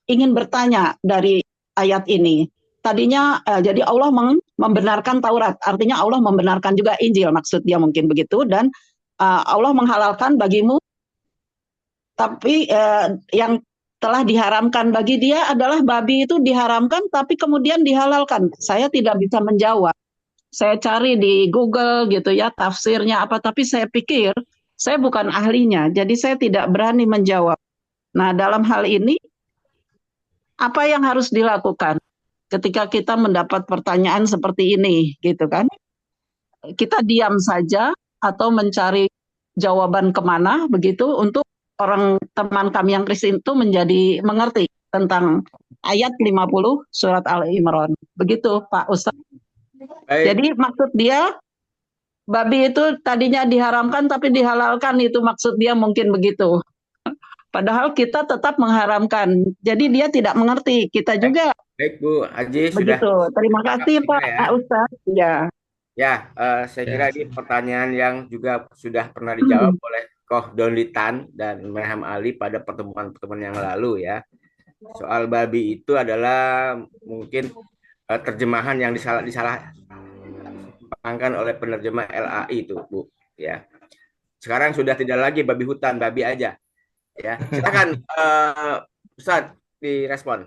ingin bertanya dari ayat ini. Tadinya jadi Allah membenarkan Taurat, artinya Allah membenarkan juga Injil, maksud dia mungkin begitu, dan Allah menghalalkan bagimu, tapi yang telah diharamkan bagi dia adalah babi itu diharamkan, tapi kemudian dihalalkan. Saya tidak bisa menjawab. Saya cari di Google gitu ya, tafsirnya apa, tapi saya pikir saya bukan ahlinya, jadi saya tidak berani menjawab. Nah, dalam hal ini, apa yang harus dilakukan? ketika kita mendapat pertanyaan seperti ini, gitu kan? Kita diam saja atau mencari jawaban kemana begitu untuk orang teman kami yang Kristen itu menjadi mengerti tentang ayat 50 surat Al-Imran. Begitu Pak Ustadz. Baik, Jadi maksud dia babi itu tadinya diharamkan tapi dihalalkan, itu maksud dia mungkin begitu. Padahal kita tetap mengharamkan. Jadi dia tidak mengerti. Kita juga baik Bu Haji sudah begitu. Terima kasih kita ya. Pak Ustadz. Ya. Ya, saya Ya. kira ini pertanyaan yang juga sudah pernah dijawab oleh Koh Donlitan dan Merham Ali pada pertemuan-pertemuan yang lalu ya. Soal babi itu adalah mungkin terjemahan yang disalahpahami oleh penerjemah LAI itu, Bu. Ya. Sekarang sudah tidak lagi babi hutan, babi aja. Ya, silakan Ustaz direspon.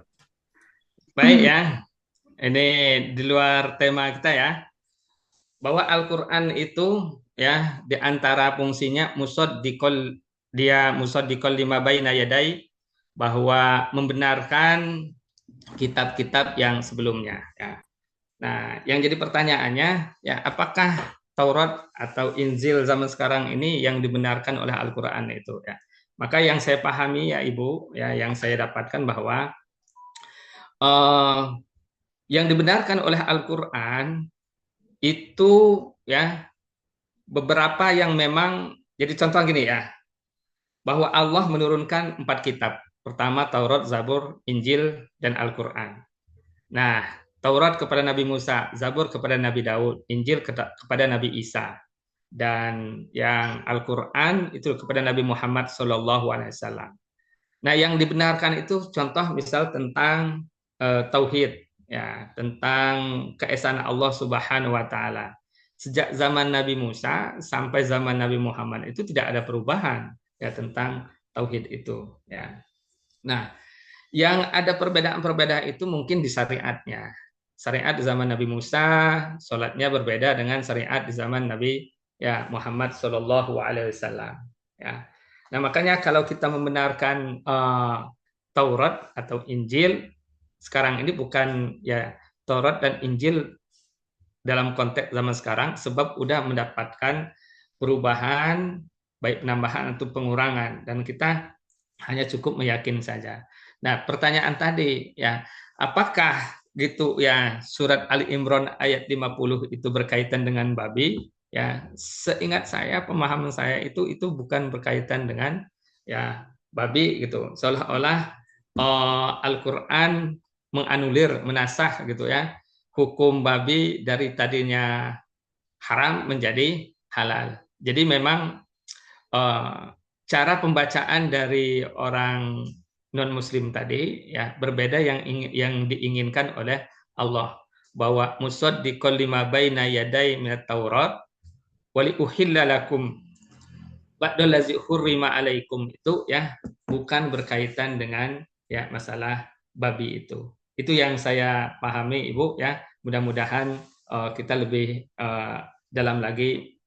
Baik ya, ini di luar tema kita ya. Bahwa Al-Quran itu ya di antara fungsinya musaddiqol lima baina yadai, bahwa membenarkan kitab-kitab yang sebelumnya ya. Nah, yang jadi pertanyaannya ya, apakah Taurat atau Injil zaman sekarang ini yang dibenarkan oleh Al-Quran itu ya. Maka yang saya pahami ya Ibu ya, yang saya dapatkan bahwa yang dibenarkan oleh Al-Quran itu ya beberapa yang memang, jadi contoh gini ya, bahwa Allah menurunkan 4 kitab. Pertama Taurat, Zabur, Injil, dan Al-Quran. Nah, Taurat kepada Nabi Musa, Zabur kepada Nabi Daud, Injil kepada Nabi Isa, dan yang Al-Quran itu kepada Nabi Muhammad SAW. Nah, yang dibenarkan itu contoh misal tentang tauhid, ya, tentang keesaan Allah Subhanahu wa taala. Sejak zaman Nabi Musa sampai zaman Nabi Muhammad itu tidak ada perubahan ya tentang tauhid itu ya. Nah, yang ada perbedaan-perbedaan itu mungkin di syariatnya. Syariat di zaman Nabi Musa, sholatnya berbeda dengan syariat di zaman Nabi ya Muhammad Shallallahu Alaihi Wasallam. Ya. Nah, makanya kalau kita membenarkan Taurat atau Injil sekarang ini bukan ya Taurat dan Injil dalam konteks zaman sekarang, sebab udah mendapatkan perubahan baik penambahan atau pengurangan, dan kita hanya cukup meyakini saja. Nah, pertanyaan tadi ya, apakah gitu ya surat Ali Imran ayat 50 itu berkaitan dengan babi? Ya, seingat saya, pemahaman saya itu bukan berkaitan dengan ya babi gitu. Seolah-olah Al-Qur'an menganulir, menasah gitu ya, hukum babi dari tadinya haram menjadi halal. Jadi memang cara pembacaan dari orang non-muslim tadi ya berbeda yang diinginkan oleh Allah, bahwa musaddiqal lima baina yaday minat Taurat wa li uhilla lakum ba'dallazi hurrima alaikum, itu ya bukan berkaitan dengan ya masalah babi itu. Itu yang saya pahami Ibu ya. Mudah-mudahan kita lebih dalam lagi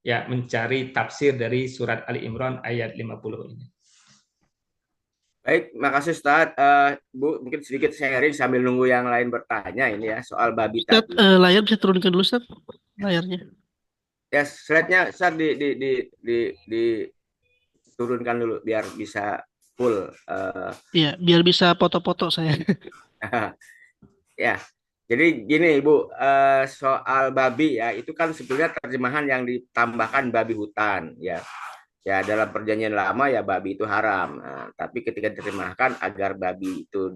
ya mencari tafsir dari surat Ali Imran ayat 50 ini. Baik, makasih Ustaz. Bu, mungkin sedikit sharing sambil nunggu yang lain bertanya ini ya soal babi Ustaz, tadi. layar bisa turunkan dulu Ustaz, layarnya. Ya, slide-nya Ustaz diturunkan dulu biar bisa full. Iya, biar bisa foto-foto saya. Ya, jadi gini Ibu, soal babi ya itu kan sebetulnya terjemahan yang ditambahkan babi hutan ya. Ya dalam perjanjian lama ya babi itu haram. Nah, tapi ketika diterjemahkan agar babi itu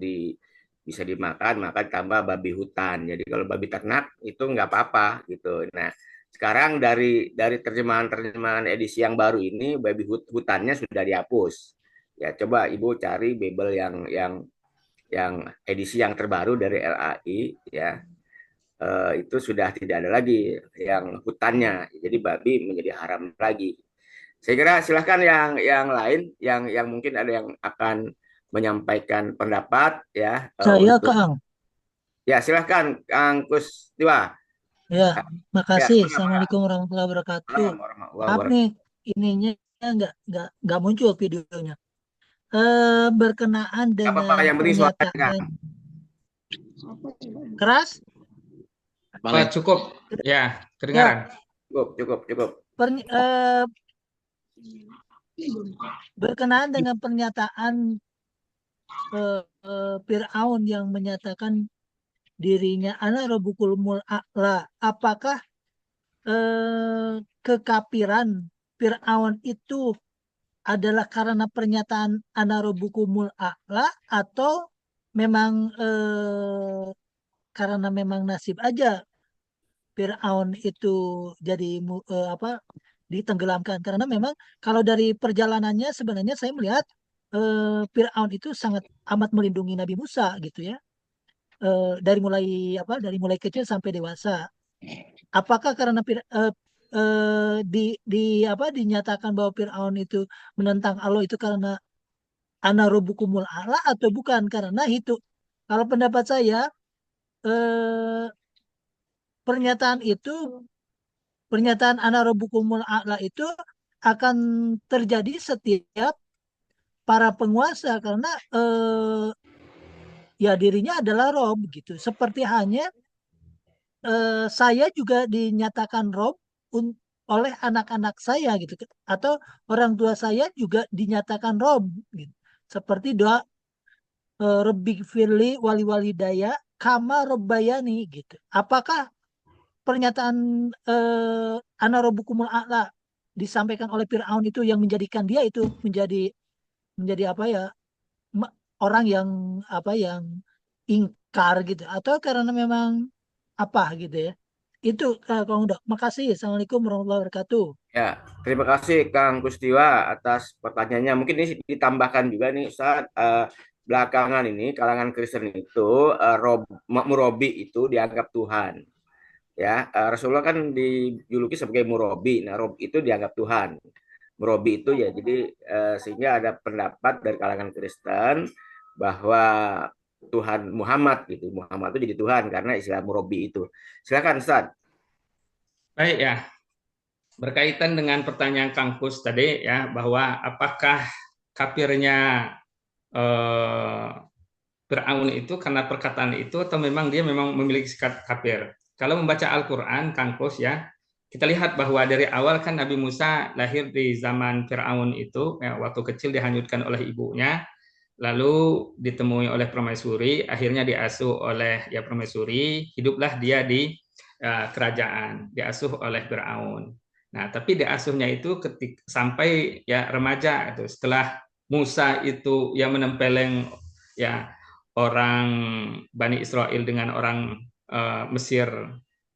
bisa dimakan maka tambah babi hutan. Jadi kalau babi ternak itu nggak apa-apa gitu. Nah sekarang dari terjemahan edisi yang baru ini babi hutannya sudah dihapus. Ya coba Ibu cari Bible yang edisi yang terbaru dari LAI ya. Itu sudah tidak ada lagi yang hutannya. Jadi babi menjadi haram lagi. Saya kira silahkan yang lain yang mungkin ada yang akan menyampaikan pendapat ya. Saya Untuk Kang. ya silahkan Kang Kustiwa. Ya, Ya, makasih. Bang. Assalamualaikum warahmatullahi wabarakatuh. Warahmatullahi Maaf wabarakatuh. nih, ininya nggak muncul videonya. Berkenaan Apa-apa dengan yang penting suaranya Kang. pernyataan Keras? Cukup, ya, Ya, kedengaran. Cukup. berkenaan dengan pernyataan Fir'aun yang menyatakan dirinya ana rabbukul a'la. Apakah kekafiran Fir'aun itu adalah karena pernyataan ana rabbukumul a'la atau memang karena memang nasib aja Fir'aun itu jadi ditenggelamkan, karena memang kalau dari perjalanannya sebenarnya saya melihat Fir'aun itu sangat amat melindungi Nabi Musa gitu ya. Dari mulai kecil sampai dewasa. Apakah karena dinyatakan bahwa Fir'aun itu menentang Allah itu karena ana rabbukumul a'la atau bukan? Karena itu kalau pendapat saya eh, pernyataan itu pernyataan ana rabbukumul a'la itu akan terjadi setiap para penguasa, karena ya dirinya adalah Rob gitu. Seperti hanya saya juga dinyatakan Rob oleh anak-anak saya gitu, atau orang tua saya juga dinyatakan Rob gitu. Seperti doa Rabbi firli wali walidaya kama robbayani gitu. Apakah pernyataan ana rabbukumul a'la disampaikan oleh Firaun itu yang menjadikan dia itu menjadi menjadi apa ya, orang yang yang ingkar gitu, atau karena memang apa gitu ya? Itu Kang Uda. Makasih. Assalamualaikum warahmatullahi wabarakatuh. Ya, terima kasih Kang Kustiwa atas pertanyaannya. Mungkin ini ditambahkan juga nih saat belakangan ini kalangan Kristen itu Murabi itu dianggap Tuhan. Ya, Rasulullah kan dijuluki sebagai Murabi. Nah, Rob itu dianggap Tuhan. Murabi itu ya, jadi sehingga ada pendapat dari kalangan Kristen bahwa Tuhan Muhammad gitu. Muhammad itu jadi Tuhan karena istilah Murabi itu. Silakan Ustaz. Baik ya, berkaitan dengan pertanyaan Kang Kus tadi ya, bahwa apakah kafirnya Fir'aun itu karena perkataan itu atau memang dia memang memiliki sikap kafir. Kalau membaca Al-Quran, Kang Kus ya, kita lihat bahwa dari awal kan Nabi Musa lahir di zaman Fir'aun itu, ya, waktu kecil dihanyutkan oleh ibunya, lalu ditemui oleh permaisuri, akhirnya diasuh oleh ya permaisuri, hiduplah dia di kerajaan, diasuh oleh Fir'aun. Nah, tapi diasuhnya itu ketika sampai ya remaja itu, setelah Musa itu yang menempeleng ya orang Bani Israel dengan orang Mesir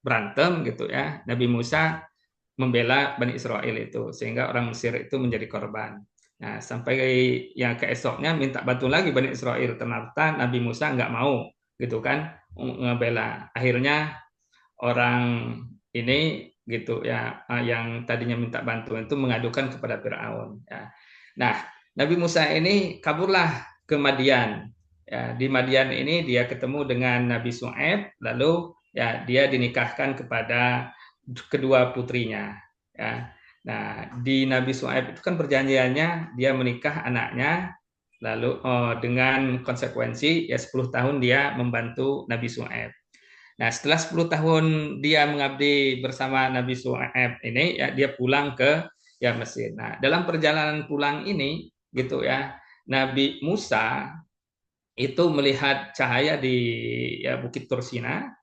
berantem gitu ya, Nabi Musa membela Bani Israel itu sehingga orang Mesir itu menjadi korban. Nah, sampai yang keesoknya minta bantu lagi Bani Israel, ternyata Nabi Musa nggak mau gitu kan ngebela. Akhirnya orang ini gitu ya, yang tadinya minta bantuan itu mengadukan kepada Firaun ya. Nah, Nabi Musa ini kaburlah ke Madian. Ya, di Madian ini dia ketemu dengan Nabi Syuaib, lalu ya dia dinikahkan kepada kedua putrinya ya. Nah, di Nabi Syuaib itu kan perjanjiannya dia menikah anaknya, lalu dengan konsekuensi ya 10 tahun dia membantu Nabi Syuaib. Nah, setelah 10 tahun dia mengabdi bersama Nabi Syuaib ini, ya dia pulang ke ya Mesir. Nah, dalam perjalanan pulang ini, gitu ya, Nabi Musa itu melihat cahaya di ya, Bukit Tursina.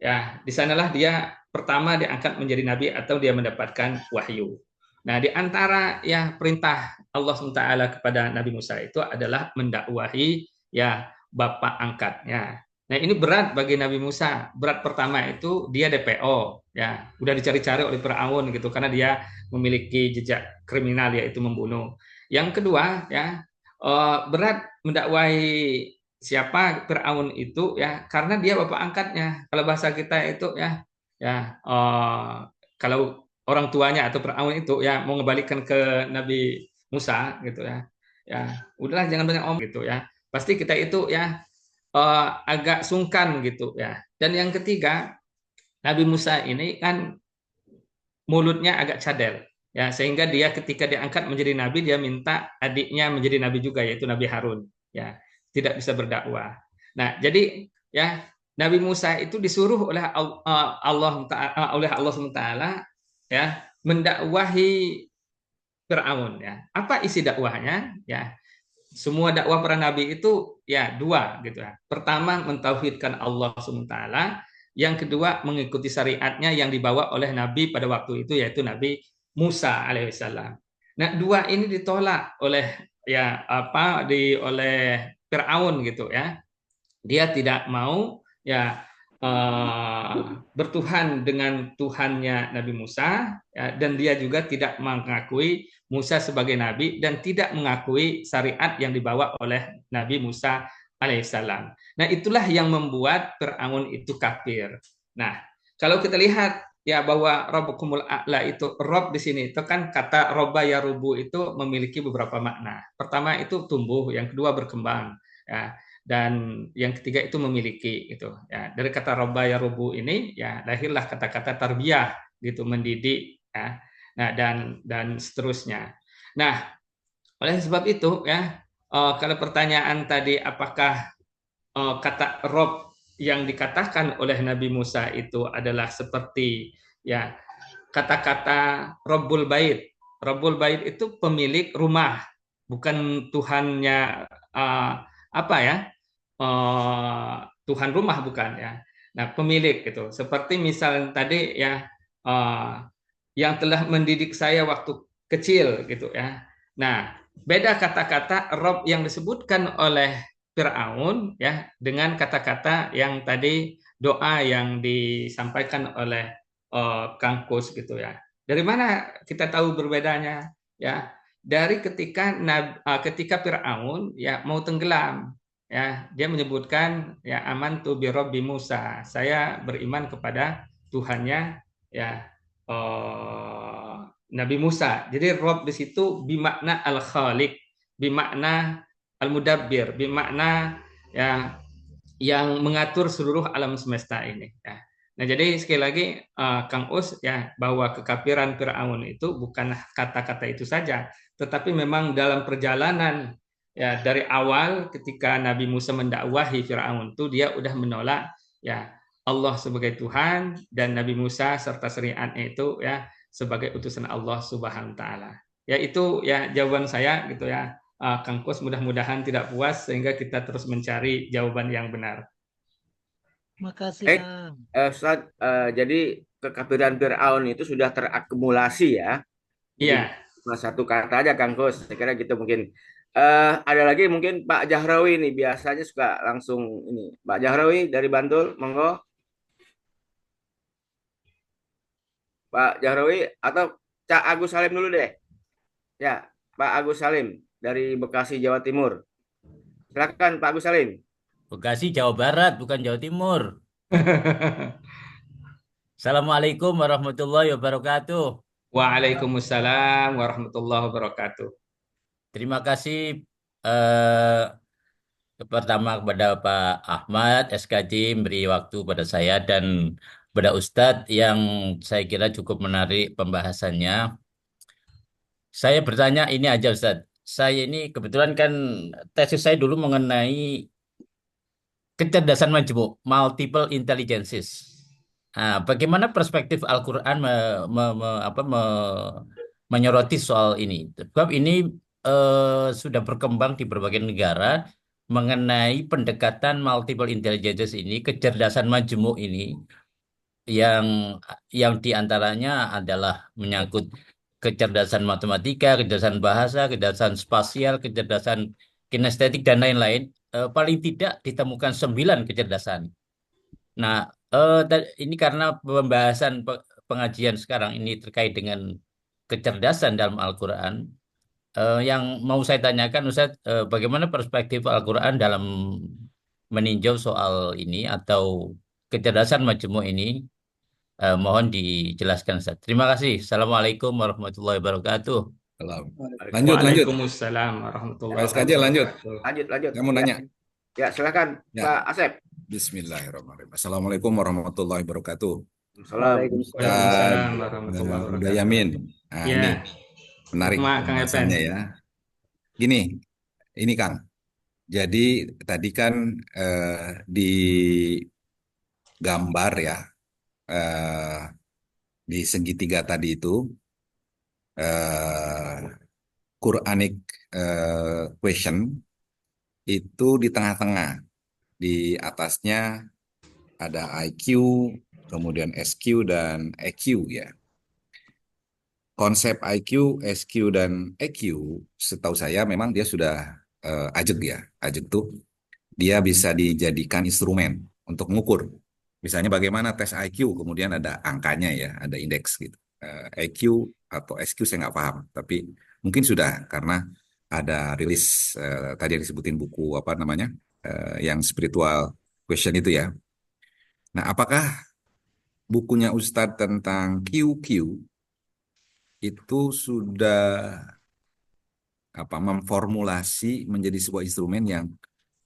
Ya, di sanalah dia pertama diangkat menjadi nabi atau dia mendapatkan wahyu. Nah, di antara ya perintah Allah SWT kepada Nabi Musa itu adalah mendakwahi ya bapak angkatnya. Nah, ini berat bagi Nabi Musa. Berat pertama itu dia DPO, ya, udah dicari-cari oleh Firaun gitu karena dia memiliki jejak kriminal yaitu membunuh. Yang kedua, ya, berat mendakwahi siapa Firaun itu ya karena dia bapak angkatnya. Kalau bahasa kita itu ya kalau orang tuanya atau Firaun itu ya mau ngebalikan ke Nabi Musa gitu ya. Ya, udahlah jangan banyak om gitu ya. Pasti kita itu ya agak sungkan gitu ya. Dan yang ketiga, Nabi Musa ini kan mulutnya agak cadel ya, sehingga dia ketika diangkat menjadi nabi dia minta adiknya menjadi nabi juga yaitu Nabi Harun ya, tidak bisa berdakwah. Nah, jadi ya Nabi Musa itu disuruh oleh oleh Allah SWT ya mendakwahi Firaun ya. Apa isi dakwahnya? Ya, semua dakwah para nabi itu ya dua gitu ya. Pertama mentauhidkan Allah SWT, yang kedua mengikuti syariatnya yang dibawa oleh nabi pada waktu itu yaitu Nabi Musa alaihissalam. Nah, dua ini ditolak oleh ya oleh Firaun gitu ya. Dia tidak mau ya bertuhan dengan Tuhannya Nabi Musa ya, dan dia juga tidak mengakui Musa sebagai nabi dan tidak mengakui syariat yang dibawa oleh Nabi Musa alaihissalam. Nah, itulah yang membuat Fir'aun itu kafir. Nah, kalau kita lihat ya bahwa Rabbukumul A'la itu Rob di sini itu kan kata roba ya rubu itu memiliki beberapa makna. Pertama itu tumbuh, yang kedua berkembang ya, dan yang ketiga itu memiliki gitu ya. Dari kata roba ya rubu ini ya lahirlah kata-kata tarbiyah gitu, mendidik ya. Nah, dan seterusnya. Nah, oleh sebab itu ya kalau pertanyaan tadi apakah kata Rob yang dikatakan oleh Nabi Musa itu adalah seperti ya kata-kata Robbul Bait. Robbul Bait itu pemilik rumah, bukan Tuhannya apa ya? Tuhan rumah bukan ya. Nah, pemilik gitu. Seperti misal tadi ya yang telah mendidik saya waktu kecil gitu ya. Nah, beda kata-kata Rob yang disebutkan oleh Firaun ya dengan kata-kata yang tadi doa yang disampaikan oleh Kang Kus gitu ya. Dari mana kita tahu berbedanya ya? Dari ketika Firaun ya mau tenggelam ya, dia menyebutkan ya aman tu bi Rabbi Musa. Saya beriman kepada Tuhannya ya Nabi Musa. Jadi Rob di situ bimakna al-Khaliq, bimakna al-Mudabbir, bimakna ya yang mengatur seluruh alam semesta ini. Ya. Nah, jadi sekali lagi Kang Us ya bahwa kekafiran Firaun itu bukan kata-kata itu saja, tetapi memang dalam perjalanan ya dari awal ketika Nabi Musa mendakwahi Firaun itu dia udah menolak ya Allah sebagai Tuhan dan Nabi Musa serta syariatnya itu ya sebagai utusan Allah Subhanahu wa taala. Ya itu ya jawaban saya gitu ya. Kang Kus mudah-mudahan tidak puas sehingga kita terus mencari jawaban yang benar. Makasih, Kang. Ustaz, jadi kekafiran Fir'aun itu sudah terakumulasi ya. Jadi Iya. cuma satu kata aja Kang Kus. Saya kira gitu mungkin. Ada lagi mungkin Pak Jahrawi nih biasanya suka langsung ini. Pak Jahrawi dari Bantul, monggo. Pak Jahrawi atau Cak Agus Salim dulu deh. Ya, Pak Agus Salim dari Bekasi, Jawa Timur. Silakan Pak Agus Salim. Bekasi, Jawa Barat, bukan Jawa Timur. Assalamualaikum warahmatullahi wabarakatuh. Waalaikumsalam warahmatullahi wabarakatuh. Terima kasih eh, pertama kepada Pak Ahmad SKJ beri waktu pada saya dan pada Ustadz yang saya kira cukup menarik pembahasannya. Saya bertanya ini aja Ustadz. Saya ini kebetulan kan tesis saya dulu mengenai kecerdasan majmuk, multiple intelligences. Nah, bagaimana perspektif Al-Quran menyoroti soal ini? Sebab ini sudah berkembang di berbagai negara mengenai pendekatan multiple intelligence ini, kecerdasan majmuk ini, yang diantaranya adalah menyangkut kecerdasan matematika, kecerdasan bahasa, kecerdasan spasial, kecerdasan kinestetik dan lain-lain. Paling tidak ditemukan 9 kecerdasan. Nah, ini karena pembahasan pengajian sekarang ini terkait dengan kecerdasan dalam Al-Quran, yang mau saya tanyakan, Ustaz, bagaimana perspektif Al-Quran dalam meninjau soal ini atau kecerdasan majmuk ini? Mohon dijelaskan, Ustaz. Terima kasih. Assalamualaikum warahmatullahi wabarakatuh. Lanjut. Waalaikumsalam warahmatullahi lanjut. wabarakatuh. Lanjut. Saya mau nanya. Ya, silakan Ya. Pak Asep. Bismillahirrahmanirrahim. Assalamualaikum warahmatullahi wabarakatuh. Waalaikumsalam warahmatullahi Udah wabarakatuh. Yamin. Nah, Ya. ini menarik Hikmah, Kang pembahasannya Epen. ya. Gini, ini Kang. Jadi tadi kan di gambar ya, di segitiga tadi itu, eh, Quranic question itu di tengah-tengah. Di atasnya ada IQ, kemudian SQ dan EQ ya. Konsep IQ, SQ dan EQ, setahu saya memang dia sudah ajeg ya. Ajeg tuh dia bisa dijadikan instrumen untuk mengukur. Misalnya bagaimana tes IQ, kemudian ada angkanya ya, ada indeks gitu. EQ atau SQ saya nggak paham, tapi mungkin sudah karena ada rilis tadi yang disebutin buku apa namanya, yang spiritual question itu ya. Nah, apakah bukunya Ustadz tentang QQ itu sudah memformulasi menjadi sebuah instrumen yang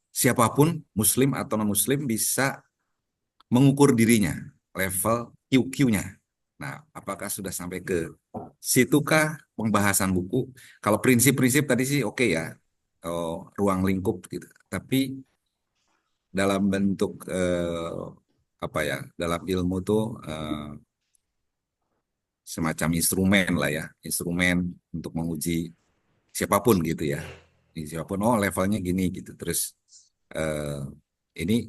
siapapun Muslim atau non-Muslim bisa mengukur dirinya, level QQ-nya. Nah, apakah sudah sampai ke situkah pembahasan buku? Kalau prinsip-prinsip tadi sih oke ya, ruang lingkup gitu. Tapi dalam bentuk dalam ilmu tuh semacam instrumen lah ya, instrumen untuk menguji siapapun gitu ya. Siapapun, oh levelnya gini gitu. Terus ini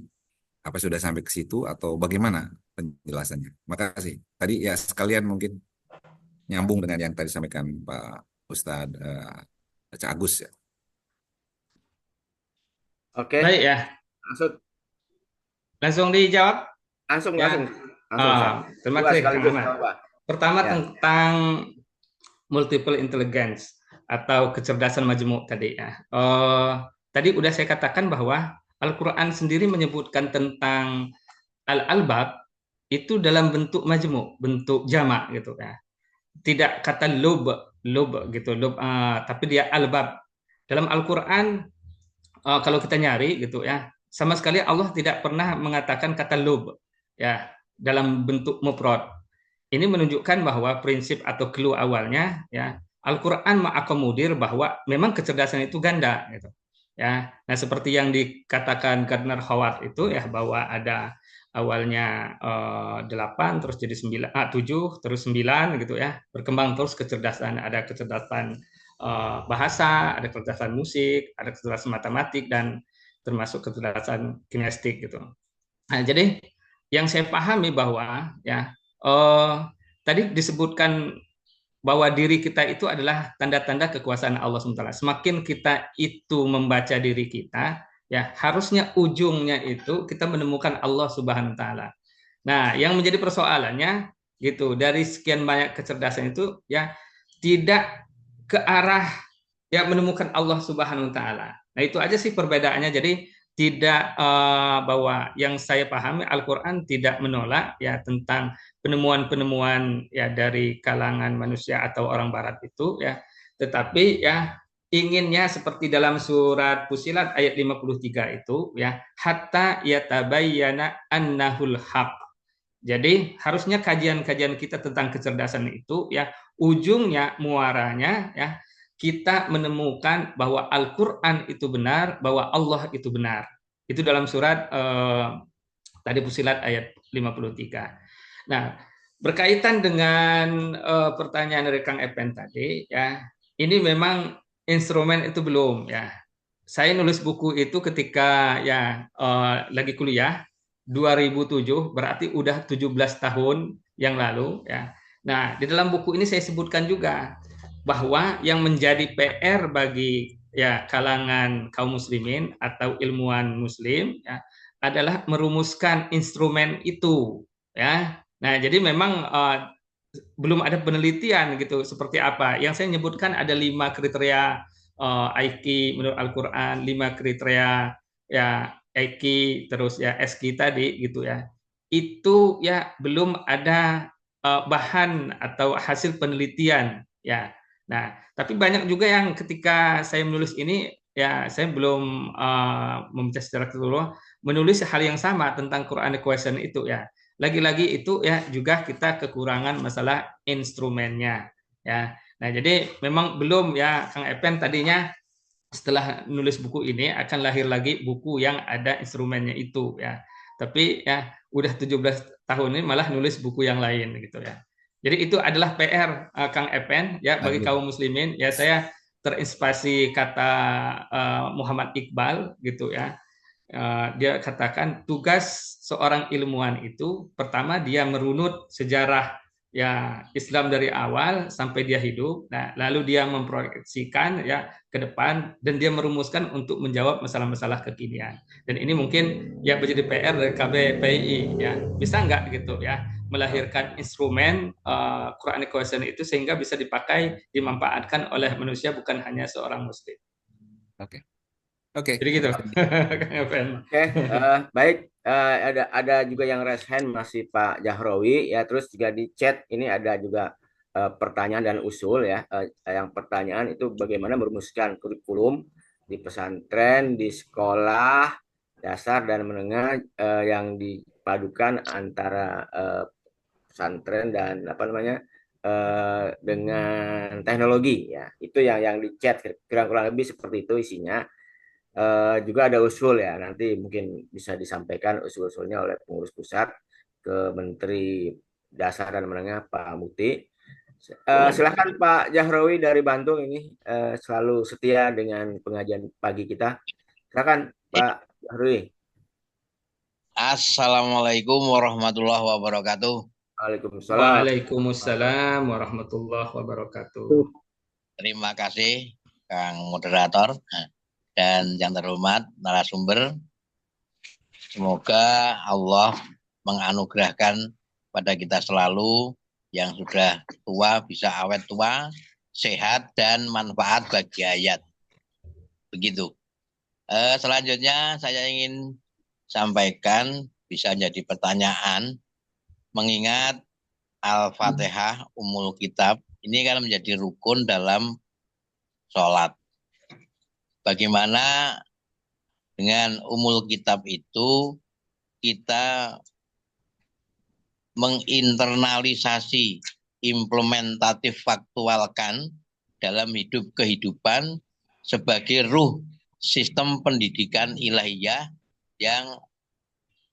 apa sudah sampai ke situ atau bagaimana penjelasannya? Makasih. Tadi ya sekalian mungkin nyambung dengan yang tadi sampaikan Pak Ustadz Cak Agus ya. Oke, Baik ya, langsung dijawab. langsung, Ya. Ustaz. Terima Dua kasih Kang sekaligus, Ahmad. nggak apa-apa. Pertama Ya. tentang multiple intelligence atau kecerdasan majemuk tadi ya. Tadi udah saya katakan bahwa Al-Quran sendiri menyebutkan tentang al-albab itu dalam bentuk majemuk, bentuk jamak gitu ya. Tidak kata lub gitu, tapi dia albab. Dalam Al-Quran kalau kita nyari gitu ya, sama sekali Allah tidak pernah mengatakan kata lub ya dalam bentuk mufrad. Ini menunjukkan bahwa prinsip atau clue awalnya ya Al-Quran mengakomodir bahwa memang kecerdasan itu ganda gitu ya. Nah, seperti yang dikatakan Gardner Howard itu ya, bahwa ada awalnya 8 terus jadi 9, 7 terus 9 gitu ya, berkembang terus kecerdasan, ada kecerdasan bahasa, ada kecerdasan musik, ada kecerdasan matematik, dan termasuk kecerdasan kinestik gitu. Nah, jadi yang saya pahami bahwa ya tadi disebutkan bahwa diri kita itu adalah tanda-tanda kekuasaan Allah SWT. Semakin kita itu membaca diri kita, ya harusnya ujungnya itu kita menemukan Allah Subhanahu Wa Taala. Nah, yang menjadi persoalannya gitu, dari sekian banyak kecerdasan itu ya tidak ke arah ya menemukan Allah Subhanahu Wa Taala. Nah, itu aja sih perbedaannya. Jadi tidak bahwa yang saya pahami Al-Quran tidak menolak ya tentang penemuan-penemuan ya dari kalangan manusia atau orang barat itu ya, tetapi ya inginnya seperti dalam surat Fussilat ayat 53 itu ya, hatta yatabayyana annahul haq. Jadi harusnya kajian-kajian kita tentang kecerdasan itu ya ujungnya muaranya ya kita menemukan bahwa Al-Quran itu benar, bahwa Allah itu benar. Itu dalam surat tadi Fussilat ayat 53. Nah, berkaitan dengan pertanyaan dari Kang Epen tadi, ya, ini memang instrumen itu belum, ya. Saya nulis buku itu ketika ya lagi kuliah 2007, berarti udah 17 tahun yang lalu, ya. Nah, di dalam buku ini saya sebutkan juga bahwa yang menjadi PR bagi ya kalangan kaum muslimin atau ilmuwan muslim ya adalah merumuskan instrumen itu ya. Nah, jadi memang belum ada penelitian gitu seperti apa. Yang saya nyebutkan ada 5 kriteria IQ menurut Al-Quran, 5 kriteria ya IQ terus ya SQ tadi gitu ya. Itu ya belum ada bahan atau hasil penelitian ya. Nah, tapi banyak juga yang ketika saya menulis ini ya saya belum membaca secara keseluruhan menulis hal yang sama tentang Quran question itu ya. Lagi-lagi itu ya juga kita kekurangan masalah instrumennya ya. Nah, jadi memang belum ya Kang Epen tadinya setelah nulis buku ini akan lahir lagi buku yang ada instrumennya itu ya. Tapi ya udah 17 tahun ini malah nulis buku yang lain gitu ya. Jadi itu adalah PR Kang Epen ya bagi kaum muslimin. Ya saya terinspirasi kata Muhammad Iqbal gitu ya. Dia katakan tugas seorang ilmuwan itu pertama dia merunut sejarah ya Islam dari awal sampai dia hidup. Nah, lalu dia memproyeksikan ya ke depan dan dia merumuskan untuk menjawab masalah-masalah kekinian. Dan ini mungkin ya menjadi PR dari KBPI ya. Bisa nggak gitu ya melahirkan instrumen Quranic Question itu sehingga bisa dipakai dimanfaatkan oleh manusia bukan hanya seorang muslim. Oke. Oke. Jadi gitu. Oke, baik. Ada juga yang raise hand masih Pak Jahrowi ya. Terus juga di chat ini ada juga pertanyaan dan usul ya. Yang pertanyaan itu bagaimana merumuskan kurikulum di pesantren, di sekolah dasar dan menengah yang dipadukan antara pesantren dan apa namanya dengan teknologi ya. Itu yang di chat kurang lebih seperti itu isinya. Juga ada usul ya, nanti mungkin bisa disampaikan usul-usulnya oleh pengurus pusat ke Menteri Dasar dan Menengah Pak Muti. Silakan Pak Jahrowi dari Bantul ini selalu setia dengan pengajian pagi kita. Silakan Pak Jahrowi. Assalamualaikum warahmatullahi wabarakatuh. Waalaikumsalam. Waalaikumsalam warahmatullahi wabarakatuh. Terima kasih Kang Moderator dan yang terhormat narasumber. Semoga Allah menganugerahkan pada kita selalu yang sudah tua bisa awet tua, sehat dan manfaat bagi hayat. Begitu. Selanjutnya saya ingin sampaikan bisa jadi pertanyaan mengingat Al-Fatihah Ummul Kitab ini kan menjadi rukun dalam sholat. Bagaimana dengan Ummul Kitab itu kita menginternalisasi, implementatif faktualkan dalam hidup kehidupan sebagai ruh sistem pendidikan ilahiyah yang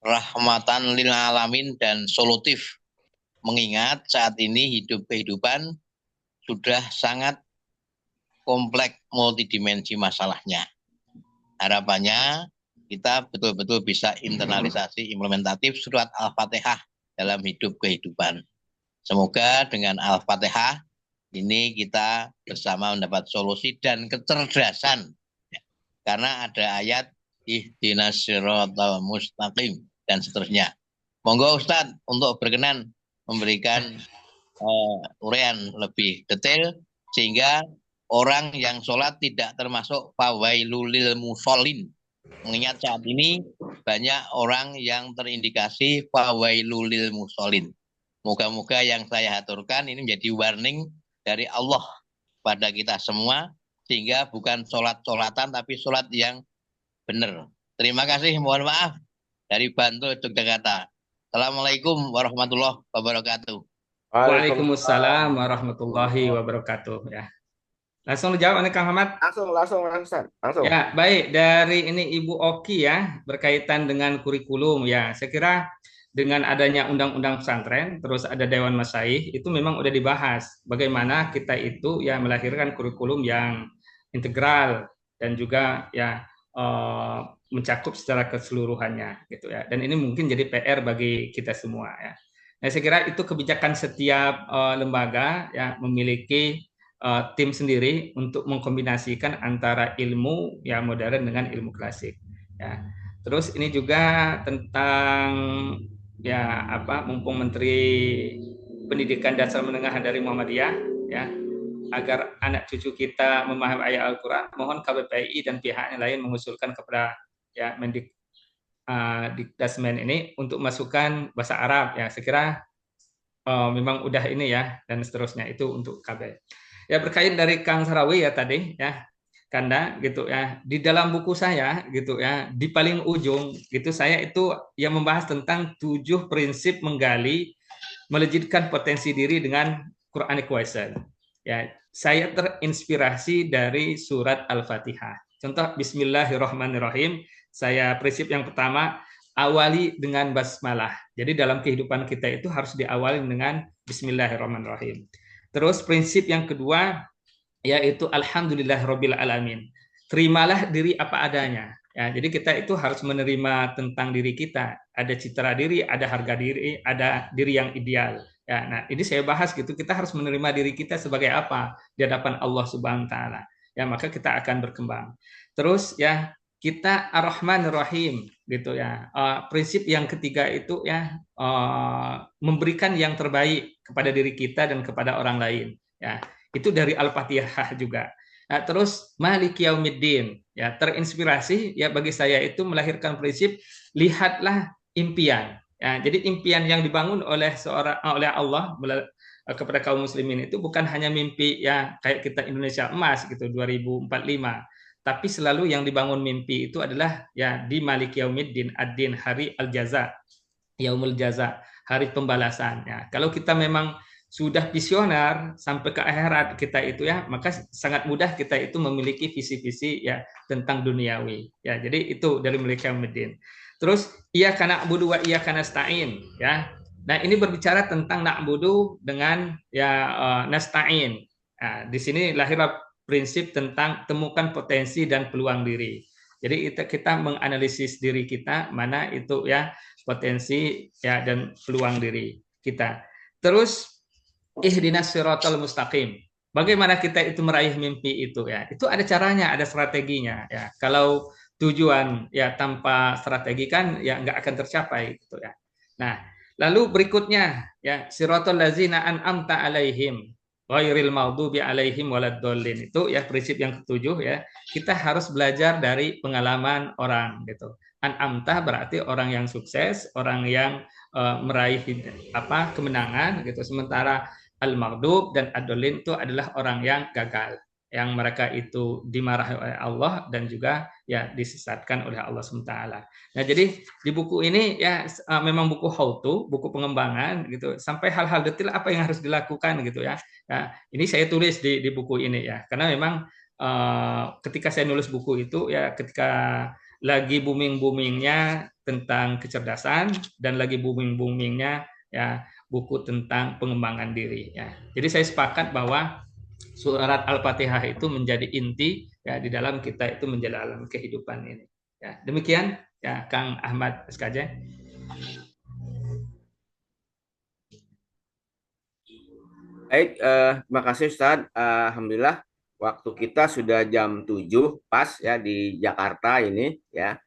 rahmatan lil alamin dan solutif. Mengingat saat ini hidup kehidupan sudah sangat kompleks multidimensi masalahnya. Harapannya kita betul-betul bisa internalisasi implementatif surat Al-Fatihah dalam hidup kehidupan. Semoga dengan Al-Fatihah ini kita bersama mendapat solusi dan kecerdasan. Karena ada ayat ihdinas siratal mustaqim dan seterusnya. Monggo Ustadz untuk berkenan memberikan uraian lebih detail sehingga orang yang sholat tidak termasuk fawailul lil musholin. Mengingat saat ini banyak orang yang terindikasi fawailul lil musholin. Moga-moga yang saya aturkan ini menjadi warning dari Allah pada kita semua sehingga bukan sholat-sholatan tapi sholat yang benar. Terima kasih, mohon maaf dari Bantul, Yogyakarta. Assalamualaikum warahmatullahi wabarakatuh. Waalaikumsalam warahmatullahi wabarakatuh. Ya. Langsung dijawab nih Kang Ahmad. Langsung. Ya, baik. Dari ini Ibu Oki ya, berkaitan dengan kurikulum ya. Saya kira dengan adanya undang-undang pesantren, terus ada Dewan Masyayikh, itu memang udah dibahas bagaimana kita itu ya melahirkan kurikulum yang integral dan juga ya mencakup secara keseluruhannya gitu ya. Dan ini mungkin jadi PR bagi kita semua ya. Nah, saya kira itu kebijakan setiap lembaga ya memiliki tim sendiri untuk mengkombinasikan antara ilmu ya modern dengan ilmu klasik ya. Terus ini juga tentang ya mumpung Menteri Pendidikan Dasar Menengah dari Muhammadiyah ya, agar anak cucu kita memahami ayat Al-Qur'an, mohon KBPI dan pihak yang lain mengusulkan kepada ya Dikdasmen ini untuk masukkan bahasa Arab ya. Saya kira memang udah ini ya dan seterusnya itu untuk KB. Ya berkait dari Kang Sarawi ya tadi ya Kanda gitu ya, di dalam buku saya gitu ya di paling ujung gitu saya itu yang membahas tentang 7 prinsip menggali melejitkan potensi diri dengan Quranic Question ya. Saya terinspirasi dari surat Al-Fatihah. Contoh Bismillahirrahmanirrahim, saya prinsip yang pertama awali dengan basmalah. Jadi dalam kehidupan kita itu harus diawali dengan Bismillahirrahmanirrahim. Terus prinsip yang kedua yaitu Alhamdulillahirabbil alamin. Terimalah diri apa adanya. Ya, jadi kita itu harus menerima tentang diri kita. Ada citra diri, ada harga diri, ada diri yang ideal. Ya, nah ini saya bahas gitu. Kita harus menerima diri kita sebagai apa di hadapan Allah Subhanahu Wa Taala. Ya, maka kita akan berkembang. Terus ya kita Ar-Rahman Ar-Rahim gitu ya. Prinsip yang ketiga itu ya memberikan yang terbaik kepada diri kita dan kepada orang lain. Ya, itu dari Al-Fatihah juga. Nah, terus Maliki Yaumiddin ya terinspirasi ya bagi saya itu melahirkan prinsip lihatlah impian. Ya, jadi impian yang dibangun oleh Allah kepada kaum muslimin itu bukan hanya mimpi ya kayak kita Indonesia emas gitu 2045, tapi selalu yang dibangun mimpi itu adalah ya di Maliki Yaumiddin ad-din, hari al-jaza, yaumul jaza, hari pembalasan. Ya, kalau kita memang sudah visioner sampai ke akhirat kita itu ya, maka sangat mudah kita itu memiliki visi-visi ya tentang duniawi. Ya, jadi itu dari Maliki Yaumiddin. Terus iyyaka na'budu wa iyyaka nasta'in ya. Nah, ini berbicara tentang na'budu dengan ya nasta'in. Nah, di sini lahirlah prinsip tentang temukan potensi dan peluang diri. Jadi kita menganalisis diri kita mana itu ya potensi ya dan peluang diri kita. Terus ihdinas siratal mustaqim. Bagaimana kita itu meraih mimpi itu ya? Itu ada caranya, ada strateginya ya. Kalau tujuan ya tanpa strategi kan ya nggak akan tercapai gitu ya. Nah, lalu berikutnya ya siratal ladzina an'amta alaihim ghairil maghdubi alaihim waladdallin. Itu ya prinsip yang ketujuh ya. Kita harus belajar dari pengalaman orang gitu. An'amta berarti orang yang sukses, orang yang meraih kemenangan gitu. Sementara al-maghdub dan ad-dallin itu adalah orang yang gagal, yang mereka itu dimarahi oleh Allah dan juga ya disesatkan oleh Allah SWT. Nah, jadi di buku ini ya memang buku how to, buku pengembangan gitu, sampai hal-hal detail apa yang harus dilakukan gitu ya. Nah, ini saya tulis di buku ini ya, karena memang ketika saya nulis buku itu ya ketika lagi booming-boomingnya tentang kecerdasan dan lagi booming-boomingnya ya buku tentang pengembangan diri ya. Jadi saya sepakat bahwa surat Al-Fatihah itu menjadi inti ya di dalam kita itu menjalani kehidupan ini. Ya, demikian ya Kang Ahmad SKJ. Baik, terima kasih Ustadz. Alhamdulillah waktu kita sudah jam 7 pas ya di Jakarta ini ya.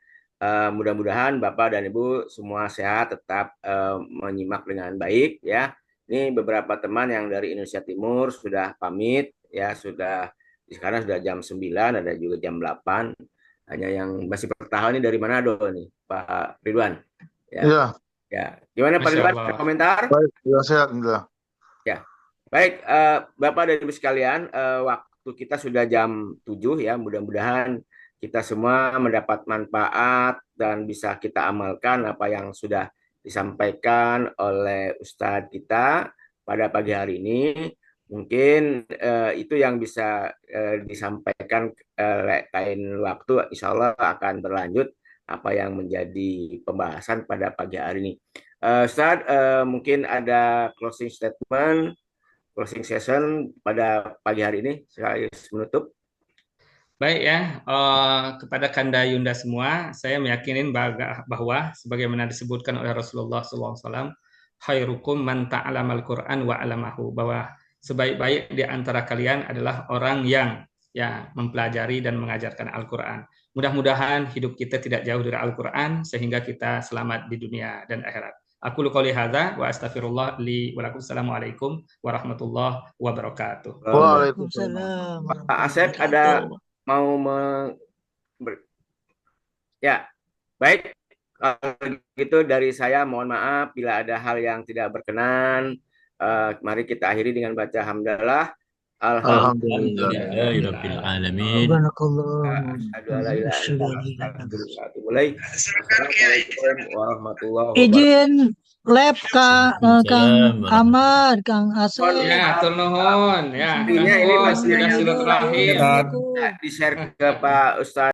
Mudah-mudahan Bapak dan Ibu semua sehat, tetap menyimak dengan baik ya. Ini beberapa teman yang dari Indonesia Timur sudah pamit ya, sekarang sudah jam 9, ada juga jam 8. Hanya yang masih bertahan ini dari Manado nih, Pak Ridwan. Ya. Iya. Ya. Gimana Pak Ridwan? Ada komentar? Baik, ya sehat, alhamdulillah. Ya. Baik, Bapak dan Ibu sekalian, waktu kita sudah jam 7 ya, mudah-mudahan kita semua mendapat manfaat dan bisa kita amalkan apa yang sudah disampaikan oleh Ustadz kita pada pagi hari ini. Mungkin itu yang bisa disampaikan lain waktu, insya Allah akan berlanjut apa yang menjadi pembahasan pada pagi hari ini. Ustadz, mungkin ada closing statement, closing session pada pagi hari ini, saya menutup. Baik ya, kepada Kanda Yunda semua, saya meyakini bahwa sebagaimana disebutkan oleh Rasulullah SAW, khairukum man ta'alamal Qur'an wa 'alamahu, bahwa sebaik-baik di antara kalian adalah orang yang ya mempelajari dan mengajarkan Al-Qur'an. Mudah-mudahan hidup kita tidak jauh dari Al-Qur'an sehingga kita selamat di dunia dan akhirat. Aku qouli hadza wa astaghfirullah li wa lakum. Assalamualaikum warahmatullahi wabarakatuh. Waalaikumsalam. Pak Asep ada mau ya, baik, kalau gitu dari saya mohon maaf bila ada hal yang tidak berkenan. Mari kita akhiri dengan baca hamdalah. Alhamdulillahirabbil alamin. Assalamualaikum warahmatullahi wabarakatuh. Izin lab Kang Ahmad, Kang Asep. Ya, atur nuhun ya. Ini masih silaturahim. di share ke Pak Ustadz